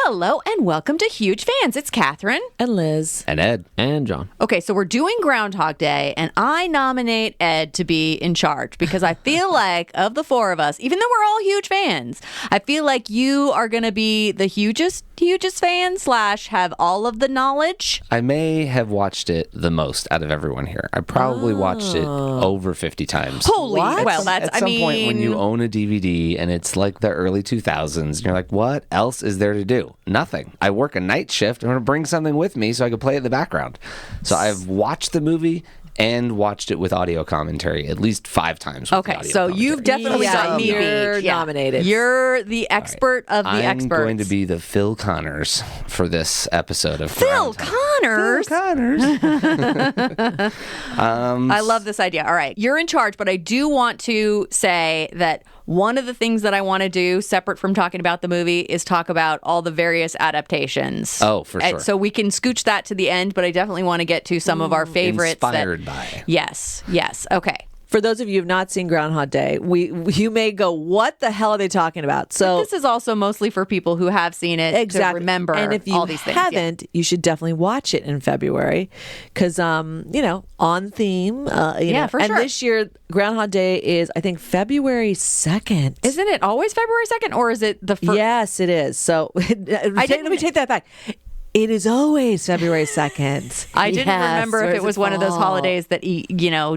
Hello and welcome to Huge Fans. It's Catherine. And Liz. And Ed. And John. Okay, so we're doing Groundhog Day, and I nominate Ed to be in charge because I feel like, of the four of us, even though we're all huge fans, I feel like you are going to be the hugest fan / have all of the knowledge. I may have watched it the most out of everyone here. I probably watched it over 50 times. Holy, What? well, that's, At some point when you own a DVD and it's like the early 2000s, and you're like, what else is there to do? Nothing. I work a night shift. I'm going to bring something with me so I can play it in the background. So I've watched the movie and watched it with audio commentary at least 5 times. Okay, so you've definitely got me You're beat. nominated. You're the expert of the experts. I'm going to be the Phil Connors for this episode of Phil Groundhog. Connors? Phil Connors. I love this idea. All right, you're in charge, but I do want to say that one of the things that I want to do, separate from talking about the movie, is talk about all the various adaptations. Oh, for sure. So we can scooch that to the end, but I definitely want to get to some of our favorites. Inspired by. Yes. Okay. For those of you who have not seen Groundhog Day, you may go, what the hell are they talking about? So But this is also mostly for people who have seen it to remember and if you all these things. haven't, you should definitely watch it in February because, on theme. Yeah, for and sure. this year, Groundhog Day is, I think, February 2nd. Isn't it always February 2nd, or is it the first? Yes, it is. So let me take that back. It is always February 2nd. I didn't remember if it was one of those holidays that,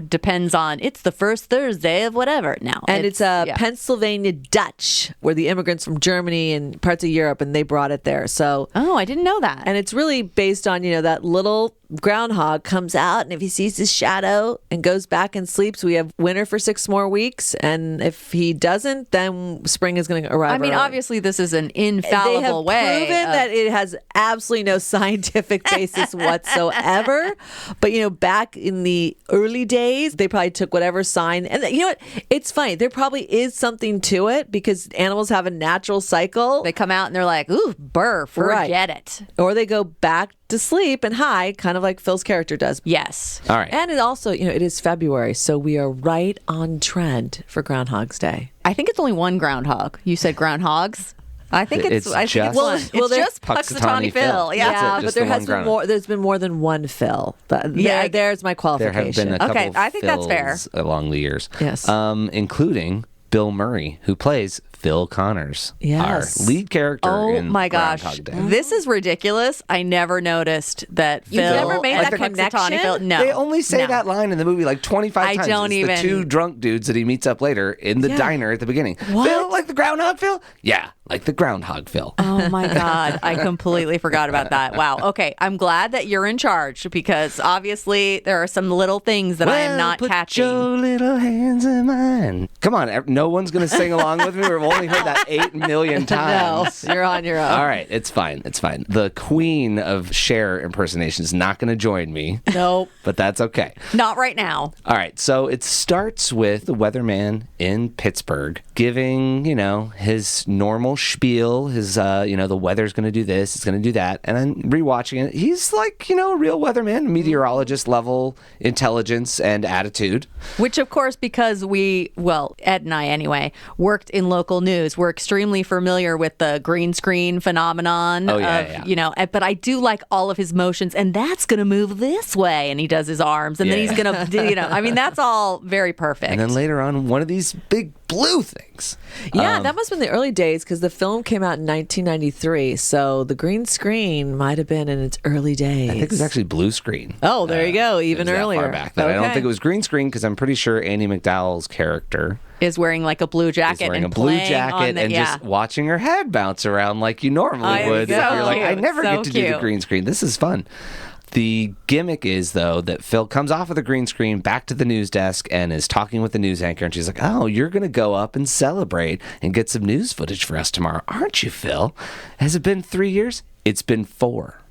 depends on, it's the first Thursday of whatever. Now, And it's Pennsylvania Dutch, where the immigrants from Germany and parts of Europe, and they brought it there. So, Oh, I didn't know that. and it's really based on, that little groundhog comes out, and if he sees his shadow and goes back and sleeps, we have winter for 6 more weeks. And if he doesn't, then spring is going to arrive. I mean, early. obviously, this is an They have infallible way. proven that it has absolutely no scientific basis whatsoever. But, back in the early days, they probably took whatever sign. And you know what? It's funny. There probably is something to it because animals have a natural cycle. They come out and they're like, ooh, burr, forget it. Or they go back to sleep and hide, kind of like Phil's character does. Yes. All right. And it also, it is February, so we are right on trend for Groundhog's Day. I think it's only one groundhog. You said groundhogs? I think it's It's I think just- it's one. Well, It's just Punxsutawney Punxsutawney Phil. Phil. Yeah. That's it, but just there the has one been groundhog. more. There's been more than one Phil. There's my There qualification. have been a couple Okay, I think that's fair. Phils along the years. Yes. Including Bill Murray, who plays Phil Connors, Yes. our lead character Oh in my gosh. Groundhog Day. This is ridiculous. I never noticed that Phil never made and that Punxsutawney connection? Phil. No. They only say no. that line in the movie like 25 I times. don't It's even- the 2 drunk dudes that he meets up later in the diner at the beginning. What? Phil, like the Groundhog Phil? Yeah, like the Groundhog Phil. Oh my God. I completely forgot about that. Wow. Okay. I'm glad that you're in charge because obviously there are some little things that I am not put catching. your little hands in mine. Come on, no one's going to sing along with me. We've only heard that 8 million times. No, you're on your own. All right, it's fine. It's fine. The queen of Cher impersonation is not going to join me. Nope. But that's okay. Not right now. All right, so it starts with the weatherman in Pittsburgh giving, his normal spiel, his, the weather's going to do this, it's going to do that. And then rewatching it, he's like, a real weatherman, meteorologist level intelligence and attitude. Which, of course, because Ed and I anyway, worked in local news, we're extremely familiar with the green screen phenomenon. Oh, yeah. But I do like all of his motions, and that's going to move this way, and he does his arms, and then he's going to, that's all very perfect. And then later on, one of these big blue things. Yeah, that must have been the early days because the film came out in 1993. So the green screen might have been in its early days. I think it was actually blue screen. Oh, there you go. Even It was earlier. That far back. I don't think it was green screen because I'm pretty sure Andie MacDowell's character is wearing like a blue jacket is wearing and a blue playing on jacket the, and just watching her head bounce around like you normally would. So If you're like, I cute, never so get to do the cute. green screen. This is fun. The gimmick is, though, that Phil comes off of the green screen back to the news desk and is talking with the news anchor. And she's like, oh, you're going to go up and celebrate and get some news footage for us tomorrow, aren't you, Phil? Has it been 3 years? It's been 4.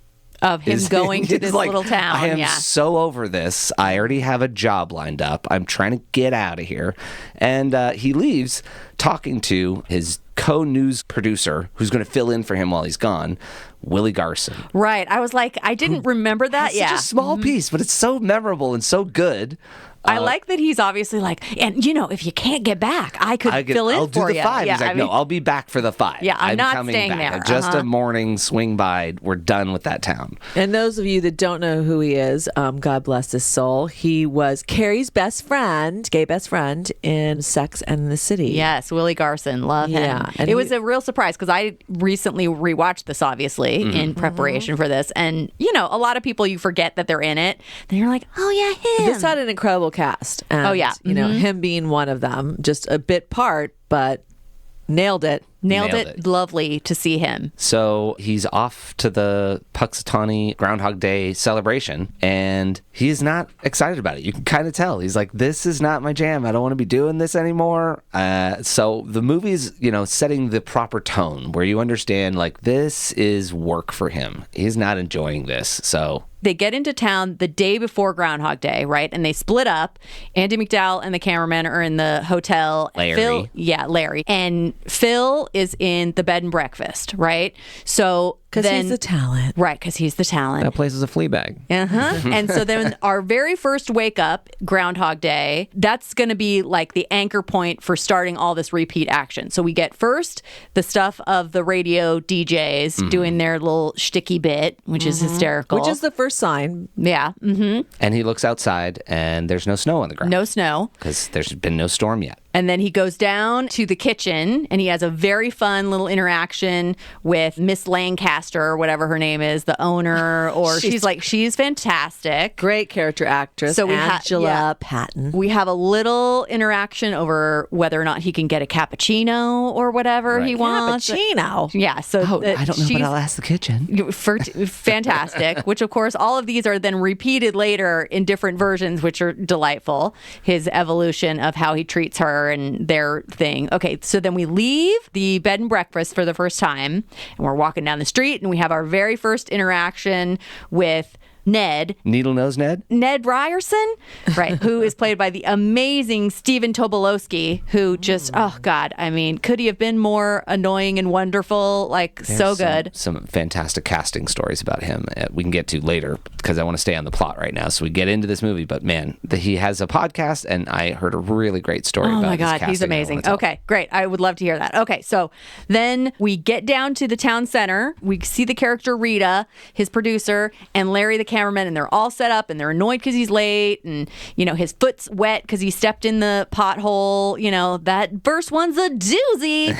Of him going to It's this like, little town. I am so over this. I already have a job lined up. I'm trying to get out of here. And he leaves talking to his co-news producer who's going to fill in for him while he's gone, Willie Garson. Right. I was like, I didn't remember that. It's such a small piece, but it's so memorable and so good. I like that he's obviously like, and if you can't get back, I could fill in I'll for do the you. 5. Yeah, He's like, no, I'll be back for the 5. Yeah, I'm not coming staying back. there. Just a morning swing by. We're done with that town. And those of you that don't know who he is, God bless his soul, he was Carrie's gay best friend in Sex and the City. Yes, Willie Garson. Love him. Yeah, and it was a real surprise because I recently rewatched this, obviously, in preparation for this. And, a lot of people, you forget that they're in it. Then you're like, oh, yeah, him. This had an incredible cast. And, Oh, yeah. Him being one of them. Just a bit part, but nailed it. Nailed it. Lovely to see him. So he's off to the Punxsutawney Groundhog Day celebration, and he's not excited about it. You can kind of tell. He's like, this is not my jam. I don't want to be doing this anymore. So the movie's, setting the proper tone where you understand, like, this is work for him. He's not enjoying this. So they get into town the day before Groundhog Day, right? And they split up. Andie MacDowell and the cameraman are in the hotel. Larry. Larry. And Phil is in the bed and breakfast, right? So because he's the talent. Right, because he's the talent. That place is a flea bag. And so then our very first wake up, Groundhog Day, that's going to be like the anchor point for starting all this repeat action. So we get first the stuff of the radio DJs doing their little shticky bit, which is hysterical. Which is the first sign. Yeah. And he looks outside, and there's no snow on the ground. No snow. Because there's been no storm yet. And then he goes down to the kitchen and he has a very fun little interaction with Miss Lancaster or whatever her name is, the owner, or she's fantastic. Great character actress. So Angela Paton. We have a little interaction over whether or not he can get a cappuccino or whatever he wants. Cappuccino. Yeah. So I don't know, but I'll ask the kitchen. Fantastic. Which, of course, all of these are then repeated later in different versions, which are delightful. His evolution of how he treats her and their thing. Okay, so then we leave the bed and breakfast for the first time, and we're walking down the street, and we have our very first interaction with Ned. Needle Nose Ned? Ned Ryerson, right, who is played by the amazing Stephen Tobolowsky, who just, oh, God, I mean, could he have been more annoying and wonderful? Like, so good. Some fantastic casting stories about him we can get to later because I want to stay on the plot right now. So we get into this movie, but man, he has a podcast, and I heard a really great story about his casting. Oh, my God, he's amazing. Okay, great. I would love to hear that. Okay, so then we get down to the town center. We see the character Rita, his producer, and Larry, the cameraman, and they're all set up and they're annoyed because he's late, and his foot's wet because he stepped in the pothole. That first one's a doozy.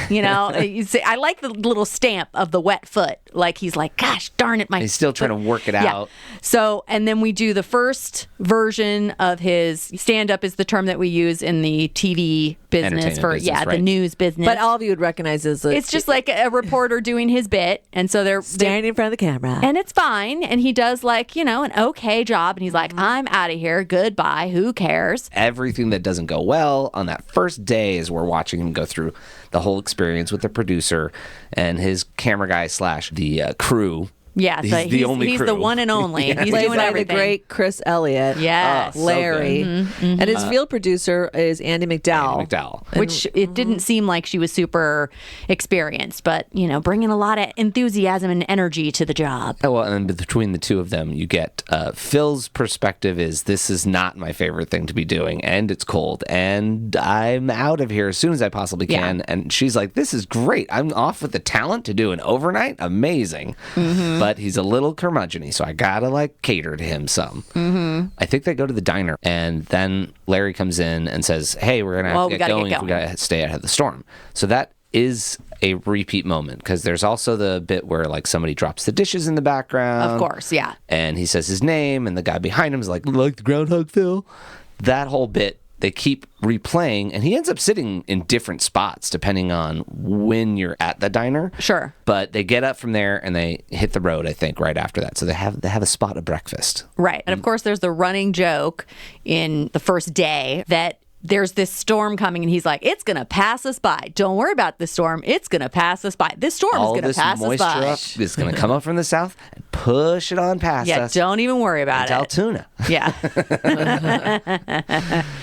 I like the little stamp of the wet foot, like he's like, gosh darn it, he's still trying to work it out. So, and then we do the first version of his stand-up, is the term that we use in the TV business for the news business. But all of you would recognize it. It's just like a reporter doing his bit, and so they're standing in front of the camera, and it's fine, and he does an okay job, and he's like, I'm out of here, goodbye, who cares? Everything that doesn't go well on that first day is we're watching him go through the whole experience with the producer and his camera guy / the crew. Yeah, he's the only he's crew. the one and only. Yeah. He's played doing by everything. the great Chris Elliott. Yes. Larry. So and his field producer is Andie MacDowell. Which it didn't seem like she was super experienced, but, bringing a lot of enthusiasm and energy to the job. Oh, well, and between the two of them, you get Phil's perspective is, this is not my favorite thing to be doing, and it's cold, and I'm out of here as soon as I possibly can. And she's like, this is great. I'm off with the talent to do an overnight. Amazing. But he's a little curmudgeon-y, so I gotta cater to him some. I think they go to the diner, and then Larry comes in and says, hey, we're gonna have to get going if we gotta stay ahead of the storm. So that is a repeat moment, because there's also the bit where somebody drops the dishes in the background. Of course, yeah. And he says his name, and the guy behind him is like the Groundhog Phil. That whole bit they keep replaying, and he ends up sitting in different spots depending on when you're at the diner. Sure. But they get up from there and they hit the road, I think, right after that. So they have a spot of breakfast. Right. And of course, there's the running joke in the first day that there's this storm coming, and he's like, it's going to pass us by. Don't worry about the storm. It's going to pass us by. This storm is going to pass us by. All this moisture is going to come up from the south and push it on past Yeah, us. don't even worry about Tell it. Tuna. Yeah.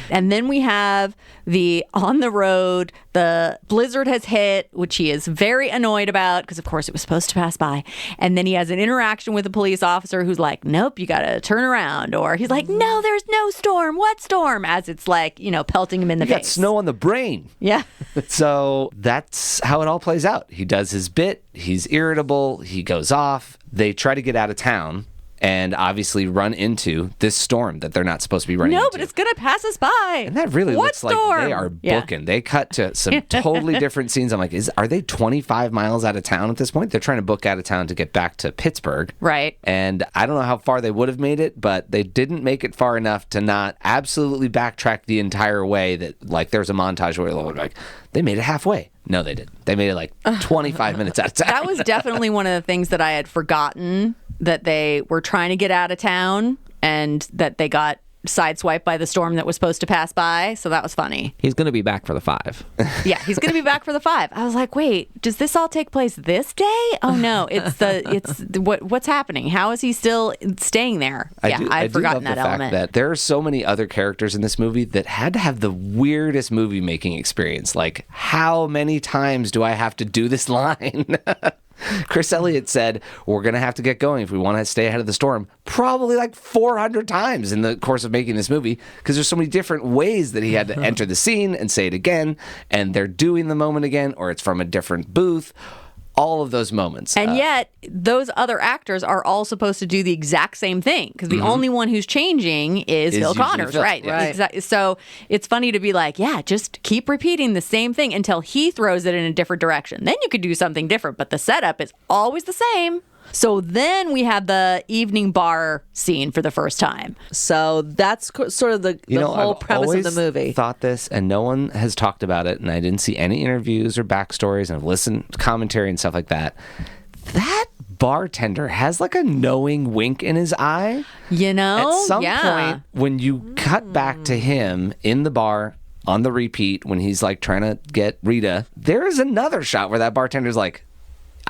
And then we have the on the road, the blizzard has hit, which he is very annoyed about because, of course, it was supposed to pass by. And then he has an interaction with a police officer who's like, nope, you got to turn around. Or he's like, no, there's no storm. What storm? As it's like, pelting him in the You got face. snow on the brain. Yeah. So that's how it all plays out. He does his bit. He's irritable. He goes off. They try to get out of town and obviously run into this storm that they're not supposed to be running No, into. but it's going to pass us by. And that really What looks storm? like they are booking. Yeah. They cut to some totally different scenes. I'm like, are they 25 miles out of town at this point? They're trying to book out of town to get back to Pittsburgh. Right. And I don't know how far they would have made it, but they didn't make it far enough to not absolutely backtrack the entire way that, like, there's a montage where they're like, they made it halfway. No, they didn't. They made it like 25 minutes out of town. That was definitely one of the things that I had forgotten, that they were trying to get out of town and that they got sideswiped by the storm that was supposed to pass by. So that was funny. He's going to be back for the 5. Yeah, he's going to be back for the 5. I was like, wait, does this all take place this day? Oh no, what's happening? How is he still staying there? I'd forgotten that element. That there are so many other characters in this movie that had to have the weirdest movie making experience. Like, how many times do I have to do this line? Chris Elliott said, we're going to have to get going if we want to stay ahead of the storm. Probably like 400 times in the course of making this movie, because there's so many different ways that he had to enter the scene and say it again, and they're doing the moment again, or it's from a different booth. All of those moments. And yet, those other actors are all supposed to do the exact same thing, because the only one who's changing is Phil usually Connors, Phil, right? yeah. Exactly. So it's funny to be like, yeah, just keep repeating the same thing until he throws it in a different direction. Then you could do something different, but the setup is always the same. So then we have the evening bar scene for the first time. So that's sort of the whole premise of the movie. Thought this, and no one has talked about it, and I didn't see any interviews or backstories, and I've listened to commentary and stuff like that. That bartender has like a knowing wink in his eye. At some point, when you cut back to him in the bar on the repeat, when he's like trying to get Rita, there is another shot where that bartender's like,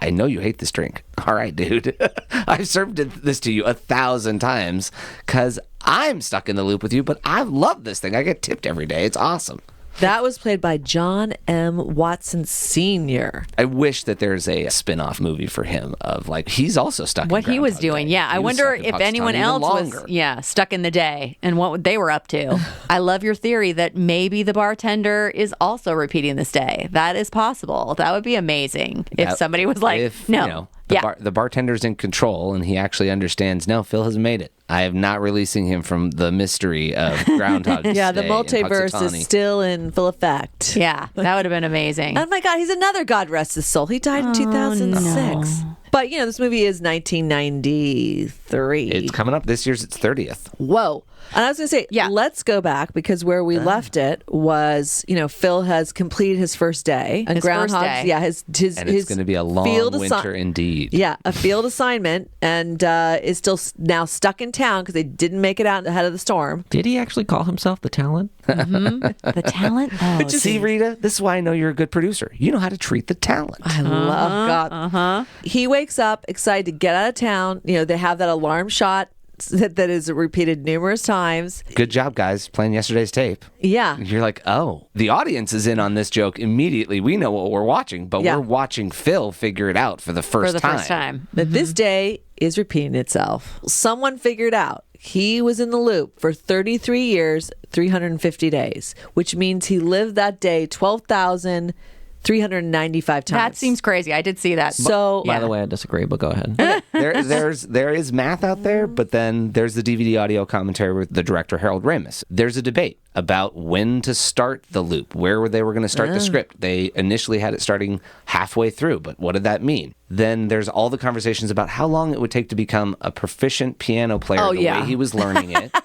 I know you hate this drink. All right, dude. I've served this to you 1,000 times because I'm stuck in the loop with you, but I love this thing. I get tipped every day. It's awesome. That was played by John M. Watson Sr. I wish that there's a spin-off movie for him of like, he's also stuck What in he was Groundhog doing. Day. Yeah, I He was wonder stuck in if anyone Punxsutawney even else longer. was stuck in the day and what they were up to. I love your theory that maybe the bartender is also repeating this day. That is possible. That would be amazing if somebody was like, no. The bartender's in control and he actually understands, no, Phil has made it. I am not releasing him from the mystery of Groundhog Day. Yeah, the multiverse Punxsutawney. is still in full effect. Yeah, that would have been amazing. Oh my God, he's another God rest his soul. He died in 2006. no. But, this movie is 1993. It's coming up. This year's its 30th. Whoa. And I was going to say, let's go back because where we left it was, Phil has completed his first day. And His first day. Yeah, his And it's going to be a long winter indeed. Yeah, a field assignment and is still now stuck in town because they didn't make it out ahead of the storm. Did he actually call himself the Talent? The talent? Oh, See, Rita, this is why I know you're a good producer. You know how to treat the talent. I love God. He wakes up excited to get out of town. They have that alarm shot that is repeated numerous times. Good job, guys, playing yesterday's tape. Yeah. You're like, oh, the audience is in on this joke immediately. We know what we're watching, but we're watching Phil figure it out for the first time. That this day is repeating itself. Someone figured out he was in the loop for 33 years, 350 days, which means he lived that day 12,395 times. that seems crazy. I did see that. So, By the way, I disagree, but go ahead. There is math out there, but then there's the DVD audio commentary with the director Harold Ramis. There's a debate about when to start the loop, where they were going to start the script. They initially had it starting halfway through, but what did that mean? Then there's all the conversations about how long it would take to become a proficient piano player the way he was learning it.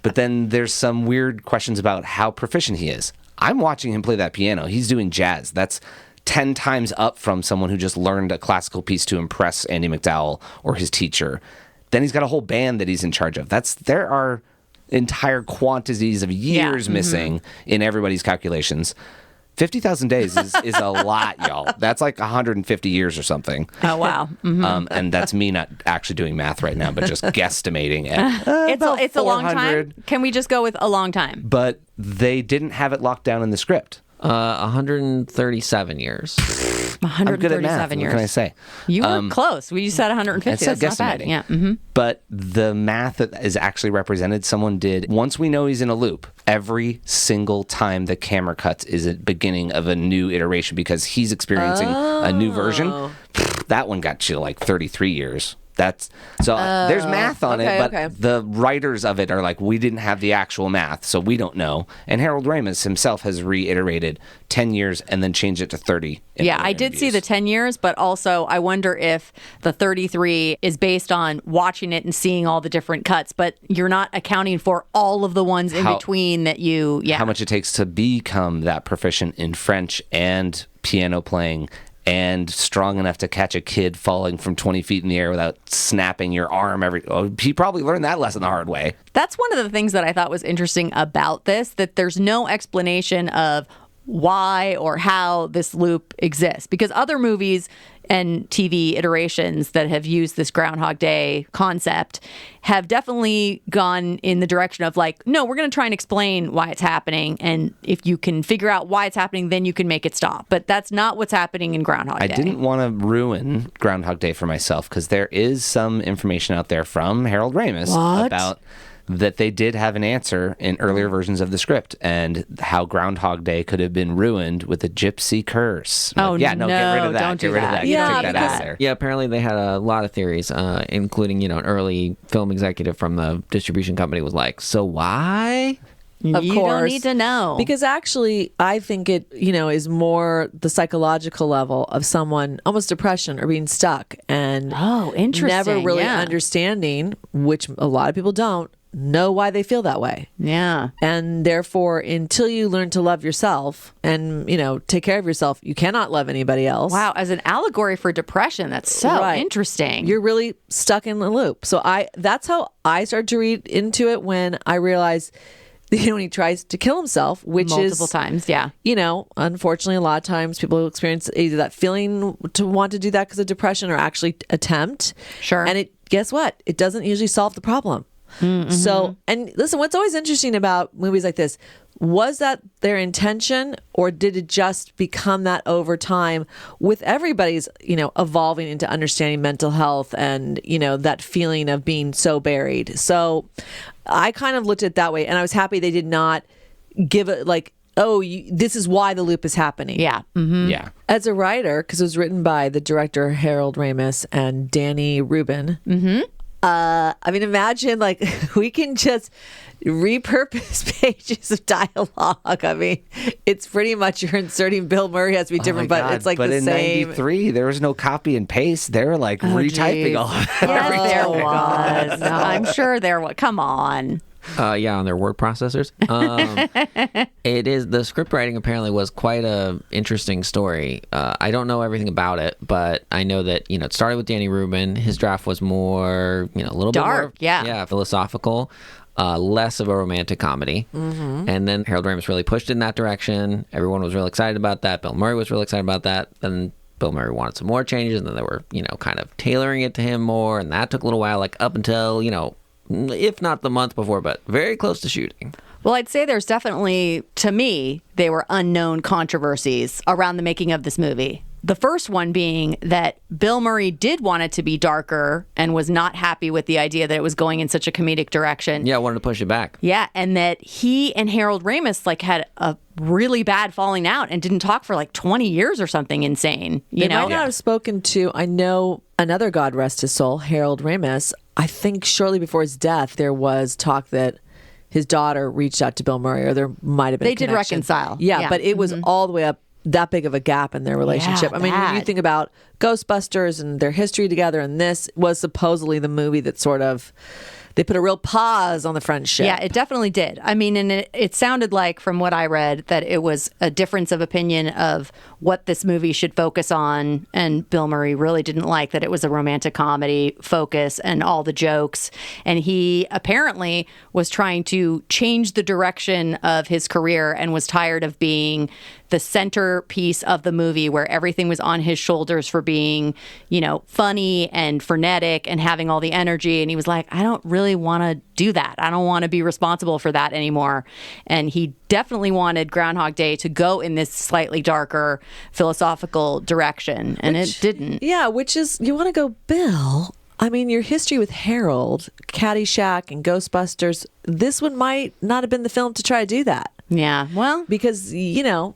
But then there's some weird questions about how proficient he is. I'm watching him play that piano. He's doing jazz. That's 10 times up from someone who just learned a classical piece to impress Andie MacDowell or his teacher. Then he's got a whole band that he's in charge of. There are entire quantities of years missing in everybody's calculations. 50,000 days is a lot, y'all. That's like 150 years or something. Oh, wow. Mhm. And that's me not actually doing math right now, but just guesstimating at It's a long 400. time. Can we just go with a long time? But they didn't have it locked down in the script. 137 years. 137 I'm good at math. years. What can I say? You were close. We said 150. I said That's not bad. guesstimating. Yeah. Mm-hmm. But the math that is actually represented, someone did. Once we know he's in a loop, every single time the camera cuts is a beginning of a new iteration because he's experiencing a new version. That one got you like 33 years. There's math on it, but the writers of it are like, we didn't have the actual math, so we don't know. And Harold Ramis himself has reiterated 10 years and then changed it to 30. Yeah, I did see the 10 years, but also I wonder if the 33 is based on watching it and seeing all the different cuts, but you're not accounting for all of the ones in between that you, how much it takes to become that proficient in French and piano playing and strong enough to catch a kid falling from 20 feet in the air without snapping your arm he probably learned that lesson the hard way. That's one of the things that I thought was interesting about this, that there's no explanation of why or how this loop exists, because other movies and TV iterations that have used this Groundhog Day concept have definitely gone in the direction of like, no, we're going to try and explain why it's happening. And if you can figure out why it's happening, then you can make it stop. But that's not what's happening in Groundhog Day. I didn't want to ruin Groundhog Day for myself because there is some information out there from Harold Ramis about that they did have an answer in earlier versions of the script and how Groundhog Day could have been ruined with a gypsy curse. Oh, get rid of that. Don't get rid of that. Yeah, Take that out there. Yeah, apparently they had a lot of theories, including, an early film executive from the distribution company was like, so why? Of you course. don't need to know. Because actually, I think it, is more the psychological level of someone almost depression or being stuck and interesting. never really Yeah. understanding, which a lot of people don't know why they feel that way. Yeah. And therefore, until you learn to love yourself and, take care of yourself, you cannot love anybody else. Wow. As an allegory for depression, that's so interesting. You're really stuck in the loop. So that's how I started to read into it when I realized when he tries to kill himself, which multiple times, yeah. Unfortunately, a lot of times people experience either that feeling to want to do that because of depression or actually attempt. Sure. And guess what? It doesn't usually solve the problem. Mm-hmm. So, and listen, what's always interesting about movies like this, was that their intention or did it just become that over time with everybody's, evolving into understanding mental health and, that feeling of being so buried. So I kind of looked at it that way and I was happy they did not give it like, this is why the loop is happening. Yeah. Mm-hmm. Yeah. As a writer, because it was written by the director Harold Ramis and Danny Rubin. Mm-hmm. Imagine we can just repurpose pages of dialogue. It's pretty much you're inserting Bill Murray has to be different, but it's like but the in same. '93, there was no copy and paste. They were retyping geez. all of it. Yes, there was. No, I'm sure there was. Come on. On their word processors. It is, the script writing apparently was quite a interesting story. I don't know everything about it, but I know that, it started with Danny Rubin. His draft was more, a little dark, bit more philosophical, less of a romantic comedy. Mm-hmm. And then Harold Ramis really pushed in that direction. Everyone was really excited about that. Bill Murray was really excited about that. Then Bill Murray wanted some more changes, and then they were, kind of tailoring it to him more, and that took a little while, up until, if not the month before, but very close to shooting. Well, I'd say there's definitely, to me, they were unknown controversies around the making of this movie. The first one being that Bill Murray did want it to be darker and was not happy with the idea that it was going in such a comedic direction. Yeah, I wanted to push it back. Yeah, and that he and Harold Ramis had a really bad falling out and didn't talk for 20 years or something insane. They might not have spoken to, I know another, God rest his soul, Harold Ramis. I think shortly before his death, there was talk that his daughter reached out to Bill Murray, or there might have been They did reconcile. Yeah, but it was all the way up, that big of a gap in their relationship. Yeah, when you think about Ghostbusters and their history together, and this was supposedly the movie that sort of, they put a real pause on the friendship. Yeah, it definitely did. And it sounded like, from what I read, that it was a difference of opinion of what this movie should focus on. And Bill Murray really didn't like that it was a romantic comedy focus and all the jokes. And he apparently was trying to change the direction of his career and was tired of being the centerpiece of the movie where everything was on his shoulders for being, funny and frenetic and having all the energy. And he was like, I don't really want to do that. I don't want to be responsible for that anymore. And he definitely wanted Groundhog Day to go in this slightly darker philosophical direction. And it didn't. Yeah, which is, you want to go, Bill, I mean, your history with Harold, Caddyshack, and Ghostbusters, this one might not have been the film to try to do that. Yeah, well, because,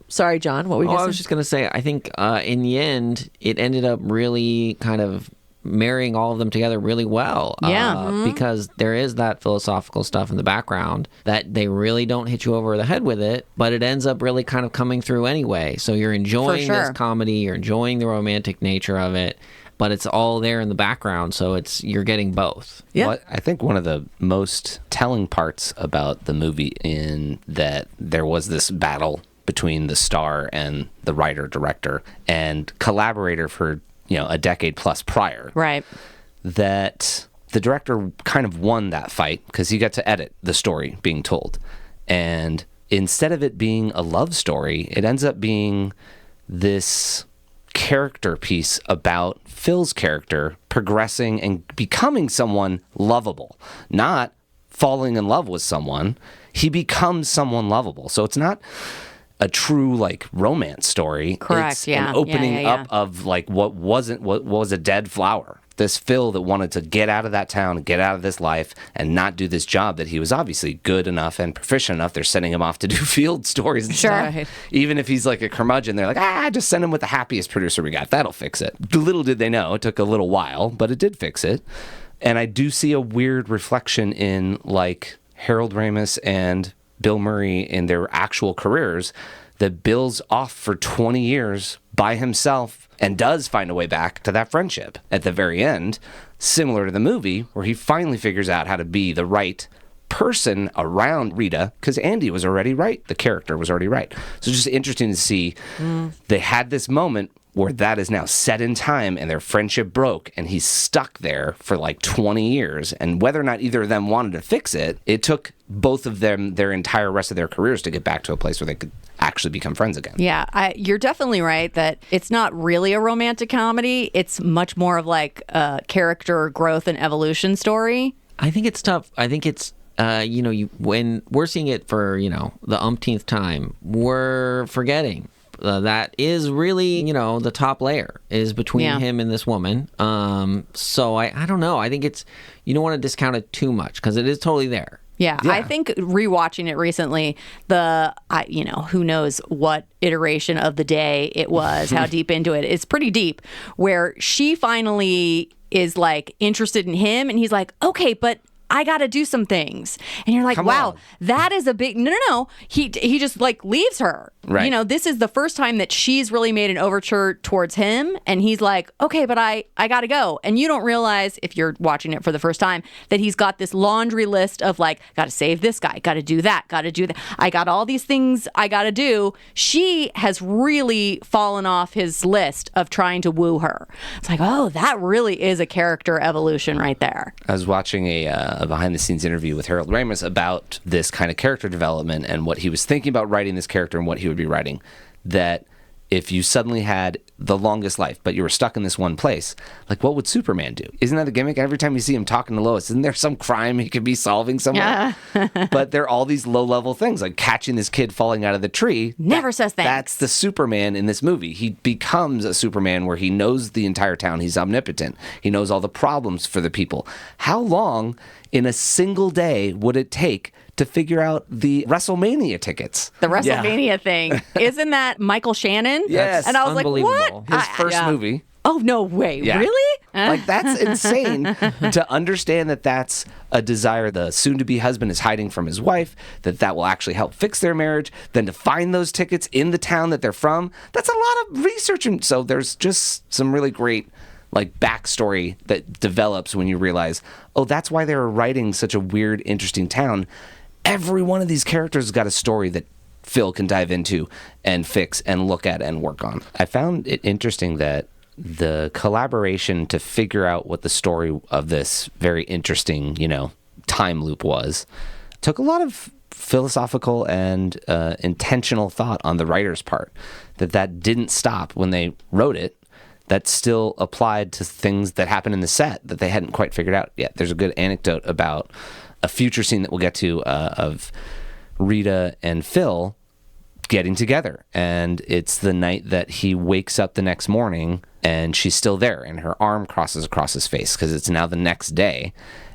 sorry, John, what were you going to say? I was just going to say, I think in the end, it ended up really kind of marrying all of them together really well. Yeah. Because there is that philosophical stuff in the background that they really don't hit you over the head with it, but it ends up really kind of coming through anyway. So you're enjoying this comedy, you're enjoying the romantic nature of it, but it's all there in the background, so you're getting both. Yeah. Well, I think one of the most telling parts about the movie in that there was this battle between the star and the writer-director and collaborator for, a decade plus prior. right. That the director kind of won that fight because he got to edit the story being told. And instead of it being a love story, it ends up being this character piece about Phil's character progressing and becoming someone lovable, not falling in love with someone. He becomes someone lovable. So it's not a true romance story. Correct. It's Yeah. an opening Yeah. up of what was a dead flower. This Phil that wanted to get out of that town, get out of this life, and not do this job that he was obviously good enough and proficient enough. They're sending him off to do field stories and Sure. stuff. Right. Even if he's like a curmudgeon, they're like, just send him with the happiest producer we got. That'll fix it. Little did they know, it took a little while, but it did fix it. And I do see a weird reflection in Harold Ramis and Bill Murray in their actual careers, that Bill's off for 20 years by himself and does find a way back to that friendship at the very end, similar to the movie, where he finally figures out how to be the right person around Rita, because Andie was already right. The character was already right. So it's just interesting to see they had this moment where that is now set in time and their friendship broke and he's stuck there for 20 years. And whether or not either of them wanted to fix it, it took both of them their entire rest of their careers to get back to a place where they could actually become friends again. Yeah, you're definitely right that it's not really a romantic comedy. It's much more of a character growth and evolution story. I think it's tough. I think it's, when we're seeing it for, the umpteenth time, we're forgetting that is really, the top layer is between him and this woman. So I don't know. I think you don't want to discount it too much because it is totally there. Yeah, I think rewatching it recently, who knows what iteration of the day it was, how deep into it. It's pretty deep, where she finally is interested in him and he's like, okay, but I got to do some things. And you're like, Come wow, on. that is a big, no. He just leaves her. Right. This is the first time that she's really made an overture towards him. And he's like, okay, but I got to go. And you don't realize, if you're watching it for the first time, that he's got this laundry list of got to save this guy, got to do that, got to do that. I got all these things I got to do. She has really fallen off his list of trying to woo her. It's like, oh, that really is a character evolution right there. I was watching a behind-the-scenes interview with Harold Ramis about this kind of character development and what he was thinking about writing this character and what he would be writing. That if you suddenly had the longest life, but you were stuck in this one place, what would Superman do? Isn't that a gimmick? Every time you see him talking to Lois, isn't there some crime he could be solving somewhere? But there are all these low-level things, like catching this kid falling out of the tree. Never says thanks. That's the Superman in this movie. He becomes a Superman where he knows the entire town. He's omnipotent. He knows all the problems for the people. How long in a single day would it take to figure out the WrestleMania tickets? The WrestleMania thing. Isn't that Michael Shannon? Yes. And I was like, Unbelievable. what? His first movie. Oh, no way. Yeah. Really? That's insane to understand that that's a desire the soon-to-be husband is hiding from his wife, that will actually help fix their marriage, then to find those tickets in the town that they're from. That's a lot of research. And so there's just some really great backstory that develops when you realize, oh, that's why they were writing such a weird, interesting town. Every one of these characters has got a story that Phil can dive into and fix and look at and work on. I found it interesting that the collaboration to figure out what the story of this very interesting, time loop was, took a lot of philosophical and intentional thought on the writer's part, that didn't stop when they wrote it. That still applied to things that happened in the set that they hadn't quite figured out yet. There's a good anecdote about a future scene that we'll get to of Rita and Phil getting together. And it's the night that he wakes up the next morning and she's still there and her arm crosses across his face because it's now the next day.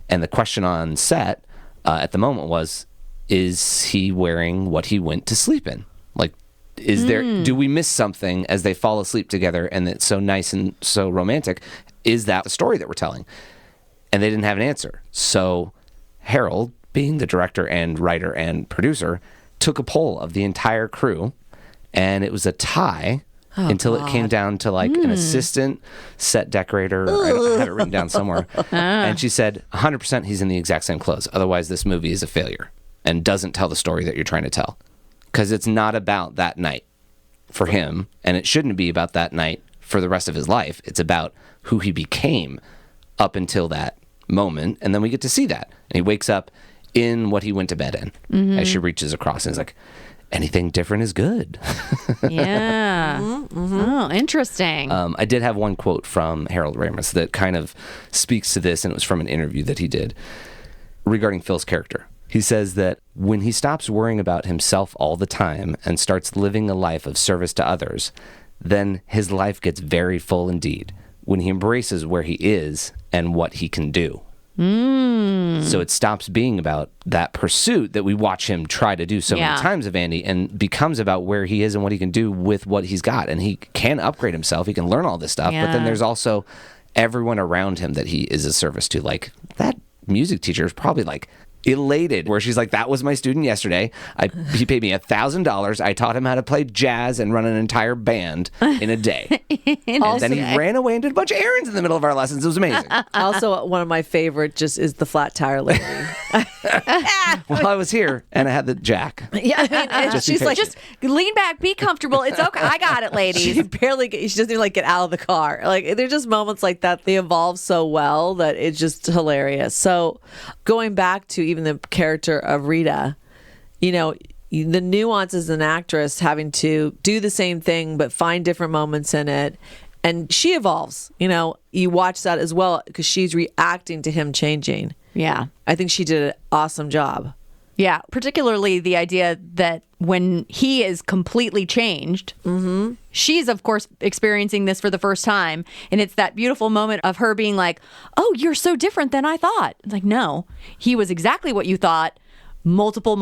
And the question on set at the moment was, is he wearing what he went to sleep in? Like, do we miss something as they fall asleep together and it's so nice and so romantic? Is that the story that we're telling? And they didn't have an answer. So Harold, being the director and writer and producer, took a poll of the entire crew, and it was a tie until it came down to like an assistant set decorator. I have it written down somewhere. And she said 100% he's in the exact same clothes. Otherwise, this movie is a failure and doesn't tell the story that you're trying to tell. Because it's not about that night for him, and it shouldn't be about that night for the rest of his life. It's about who he became up until that moment, and then we get to see that. And he wakes up in what he went to bed in as she reaches across, and he's like, anything different is good. Yeah. Oh, interesting. I did have one quote from Harold Ramis that kind of speaks to this, and it was from an interview that he did regarding Phil's character. He says that when he stops worrying about himself all the time and starts living a life of service to others, then his life gets very full indeed when he embraces where he is and what he can do. So it stops being about that pursuit that we watch him try to do so many times of Andie, and becomes about where he is and what he can do with what he's got. And he can upgrade himself. He can learn all this stuff. But then there's also everyone around him that he is a service to. Like, that music teacher is probably like elated, where she's like, that was my student yesterday. He paid me $1,000. I taught him how to play jazz and run an entire band in a day. And then he ran away and did a bunch of errands in the middle of our lessons. It was amazing. Also, one of my favorite just is the flat tire lady. Well, I was here and I had the jack. Yeah, I mean, she's like, just lean back, be comfortable. It's okay. I got it, ladies. she doesn't even like get out of the car. Like, they're just moments like that. They evolve so well that it's just hilarious. So going back to even the character of Rita, you know, the nuances an actress having to do the same thing but find different moments in it, and she evolves. You know, you watch that as well because she's reacting to him changing. Yeah. I think she did an awesome job. Yeah, particularly the idea that when he is completely changed, she's, of course, experiencing this for the first time. And it's that beautiful moment of her being like, oh, you're so different than I thought. It's like, no, he was exactly what you thought multiple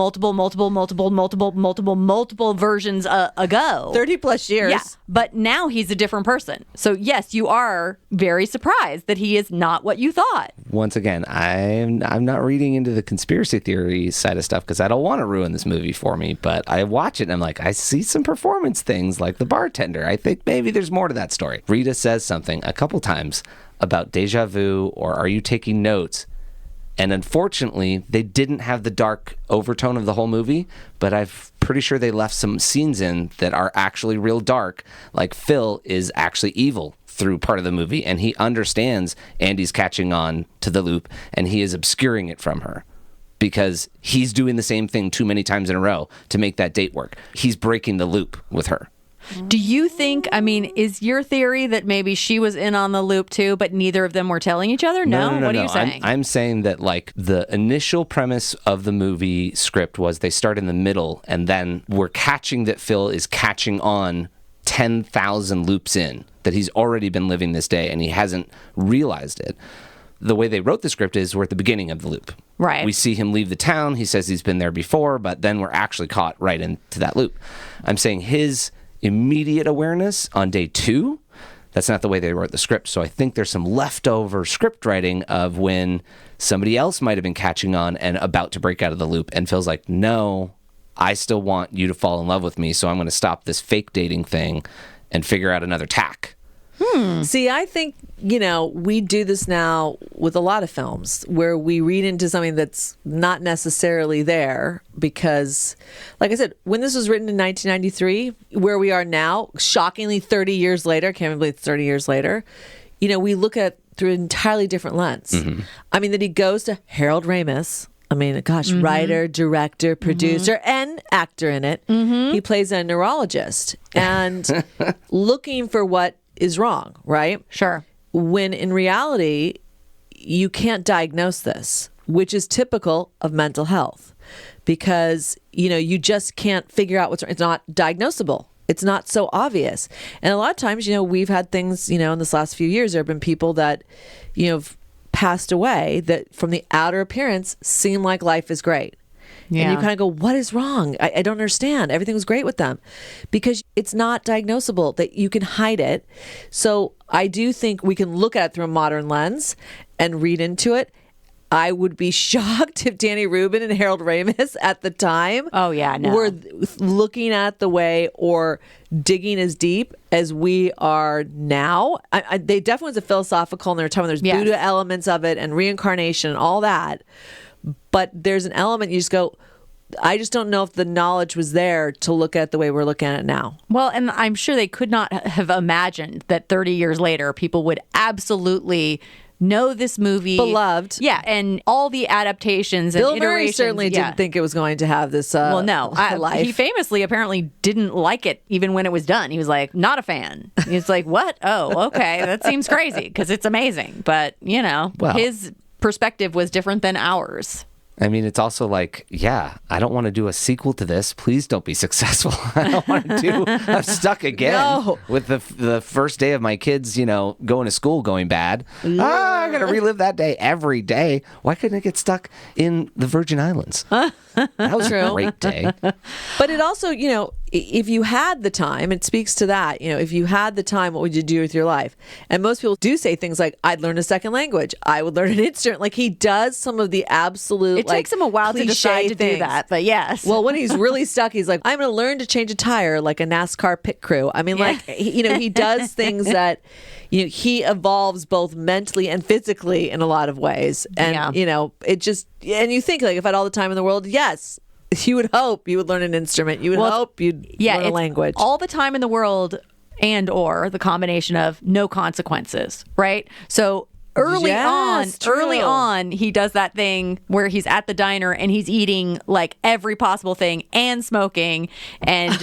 versions ago. 30 plus years. Yeah, but now he's a different person. So yes, you are very surprised that he is not what you thought. Once again, I'm not reading into the conspiracy theory side of stuff because I don't want to ruin this movie for me, but I watch it and I'm like, I see some performance things like the bartender. I think maybe there's more to that story. Rita says something a couple times about deja vu or are you taking notes? And unfortunately, they didn't have the dark overtone of the whole movie, but I'm pretty sure they left some scenes in that are actually real dark. Like Phil is actually evil through part of the movie, and he understands Andie's catching on to the loop, and he is obscuring it from her because he's doing the same thing too many times in a row to make that date work. He's breaking the loop with her. Do you think, I mean, is your theory that maybe she was in on the loop too, but neither of them were telling each other? No. What are you saying? I'm saying that like the initial premise of the movie script was they start in the middle and then we're catching that Phil is catching on 10,000 loops in, that he's already been living this day and he hasn't realized it. The way they wrote the script is we're at the beginning of the loop. Right. We see him leave the town. He says he's been there before, but then we're actually caught right into that loop. I'm saying his immediate awareness on day 2, that's not the way they wrote the script. So I think there's some leftover script writing of when somebody else might have been catching on and about to break out of the loop and feels like, no, I still want you to fall in love with me, so I'm going to stop this fake dating thing and figure out another tack. See, I think, you know, we do this now with a lot of films where we read into something that's not necessarily there because, like I said, when this was written in 1993, where we are now, shockingly 30 years later, can't believe it's 30 years later, you know, we look at it through an entirely different lens. I mean, that he goes to Harold Ramis, I mean, gosh, writer, director, producer, and actor in it. He plays a neurologist and looking for what is wrong, right? Sure. When in reality, you can't diagnose this, which is typical of mental health because, you just can't figure out what's wrong. It's not diagnosable. It's not so obvious. And a lot of times, we've had things, in this last few years, there have been people that, have passed away that from the outer appearance seem like life is great. Yeah. And you kind of go, what is wrong? I don't understand. Everything was great with them because it's not diagnosable, that you can hide it. So I do think we can look at it through a modern lens and read into it. I would be shocked if Danny Rubin and Harold Ramis at the time were looking at the way or digging as deep as we are now. They definitely was a philosophical, and there were times there's Buddha elements of it and reincarnation and all that. But there's an element you just go, I just don't know if the knowledge was there to look at the way we're looking at it now. Well, and I'm sure they could not have imagined that 30 years later, people would absolutely know this movie. Beloved. Yeah, and all the adaptations and Bill iterations. Murray certainly didn't think it was going to have this life. He famously apparently didn't like it even when it was done. He was like, not a fan. He's like, what? Oh, okay. That seems crazy because it's amazing. But, his perspective was different than ours. I mean, it's also like, I don't want to do a sequel to this. Please don't be successful. I don't want to I'm stuck again with the first day of my kids, going to school going bad. I got to relive that day every day. Why couldn't it get stuck in the Virgin Islands? That was a great day. But it also, if you had the time, it speaks to that. If you had the time, what would you do with your life? And most people do say things like, I'd learn a second language. I would learn an instrument. Like he does some of the absolute, it takes him a while to decide to do that, but yes. Well, when he's really stuck, he's like, I'm going to learn to change a tire like a NASCAR pit crew. I mean, he does things that, he evolves both mentally and physically in a lot of ways. And, it just, and you think like if I had all the time in the world, yes, you would hope you would learn an instrument. You would hope you'd learn a language. All the time in the world and or the combination of no consequences, right? So early on, he does that thing where he's at the diner and he's eating like every possible thing and smoking and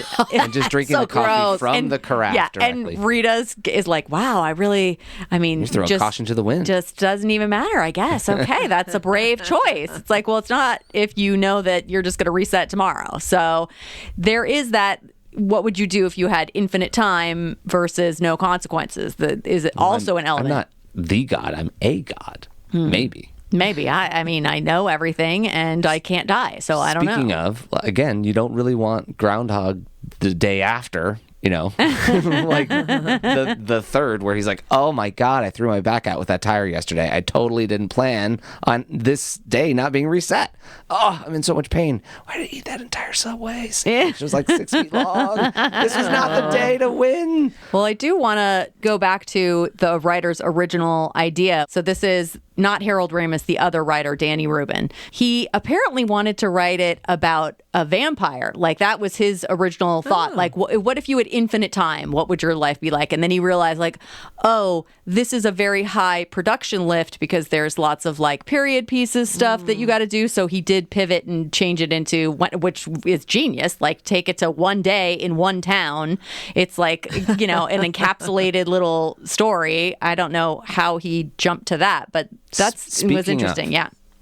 just drinking the coffee from the carafe directly. And Rita's is like, wow, You're throwing caution to the wind. Just doesn't even matter, I guess. Okay, that's a brave choice. It's like, well, it's not if you know that you're just going to reset tomorrow. So there is that. What would you do if you had infinite time versus no consequences? Is it also an element? I'm not the God. I'm a God. Maybe. I mean, I know everything and I can't die, so I don't know. Speaking of, again, you don't really want Groundhog the day after, like the third where he's like, oh my God, I threw my back out with that tire yesterday. I totally didn't plan on this day not being reset. Oh, I'm in so much pain. Why did I eat that entire Subway sandwich? It was like 6 feet long. This was not the day to win. Well, I do want to go back to the writer's original idea. So this is not Harold Ramis, the other writer, Danny Rubin. He apparently wanted to write it about a vampire. Like that was his original thought. Like, what if you had infinite time? What would your life be like? And then he realized like, oh, this is a very high production lift because there's lots of like period pieces stuff that you got to do. So he did pivot and change it into, which is genius, like take it to one day in one town. It's like, an encapsulated little story. I don't know how he jumped to that, but it was interesting.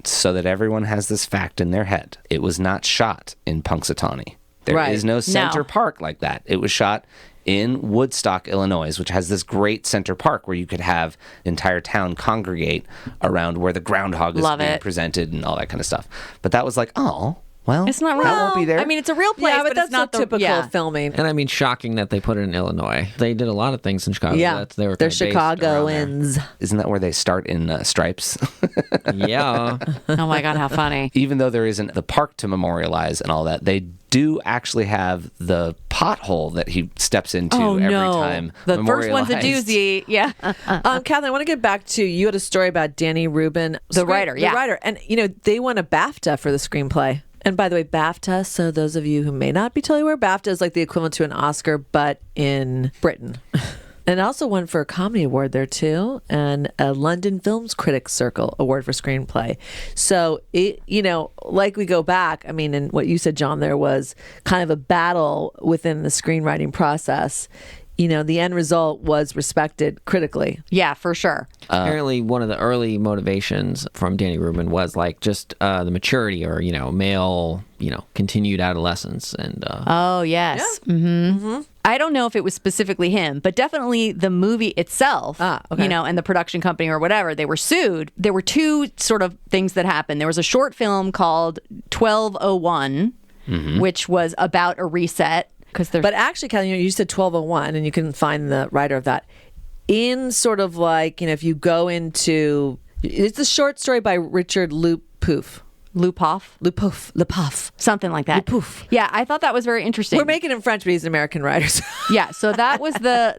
So that everyone has this fact in their head. It was not shot in Punxsutawney. There is no center park like that. It was shot in Woodstock, Illinois, which has this great center park where you could have entire town congregate around where the groundhog is being presented and all that kind of stuff. But that was like, oh, well, it's not that won't be there. I mean, it's a real place, but that's it's not typical filming. And I mean, shocking that they put it in Illinois. They did a lot of things in Chicago. Yeah, they're Chicagoans. Isn't that where they start in Stripes? Yeah. Oh my God, how funny. Even though there isn't the park to memorialize and all that, they do actually have the pothole that he steps into every time. The first one's a doozy. Yeah. Kathleen, I want to get back to, you had a story about Danny Rubin. The writer. And, they won a BAFTA for the screenplay. And by the way, BAFTA, so those of you who may not be totally aware, BAFTA is like the equivalent to an Oscar, but in Britain. And also won for a comedy award there too, and a London Films Critics Circle award for screenplay. So it, like we go back, I mean, and what you said, John, there was kind of a battle within the screenwriting process. The end result was respected critically. Yeah, for sure. Apparently, one of the early motivations from Danny Rubin was like just the maturity or, male, continued adolescence. And Oh, yes. Yeah. Mm-hmm. I don't know if it was specifically him, but definitely the movie itself, okay. And the production company or whatever, they were sued. There were two sort of things that happened. There was a short film called 1201, which was about a reset. But actually, Kelly, you said 1201, and you can find the writer of that. In sort of like, if you go into... It's a short story by Richard Lupoff. Something like that. Lupoff. Yeah, I thought that was very interesting. We're making him French, but he's an American writer. Yeah, so that was the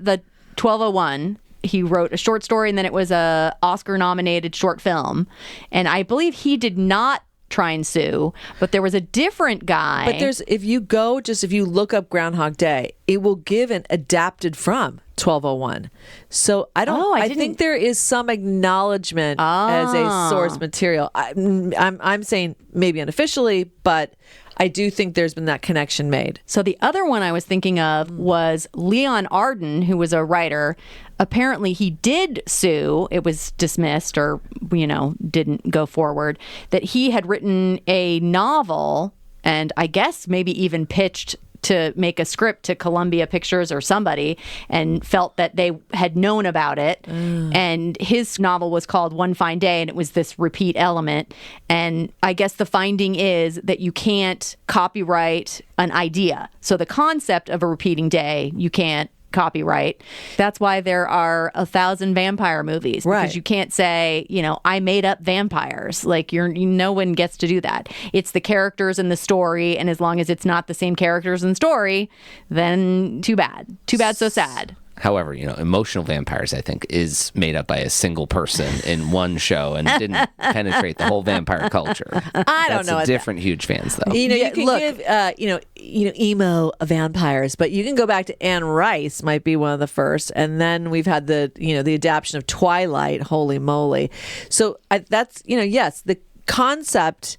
1201. He wrote a short story, and then it was a Oscar-nominated short film. And I believe he did not try and sue, but there was a different guy. But if you look up Groundhog Day, it will give an adapted from 1201. So I think there is some acknowledgement as a source material. I'm saying maybe unofficially, but I do think there's been that connection made. So the other one I was thinking of was Leon Arden, who was a writer. Apparently he did sue. It was dismissed or, didn't go forward. That he had written a novel and I guess maybe even pitched to make a script to Columbia Pictures or somebody and felt that they had known about it. And his novel was called One Fine Day, and it was this repeat element. And I guess the finding is that you can't copyright an idea. So the concept of a repeating day, you can't copyright. That's why there are 1,000 vampire movies. Right. Because you can't say, I made up vampires. Like no one gets to do that. It's the characters in the story, and as long as it's not the same characters in the story, then too bad. Too bad, so sad. However, Emotional Vampires, I think, is made up by a single person in one show and didn't penetrate the whole vampire culture. I don't know. That's different huge fans, though. You can give, emo vampires, but you can go back to Anne Rice, might be one of the first, and then we've had the adaptation of Twilight. Holy moly! So that's yes, the concept.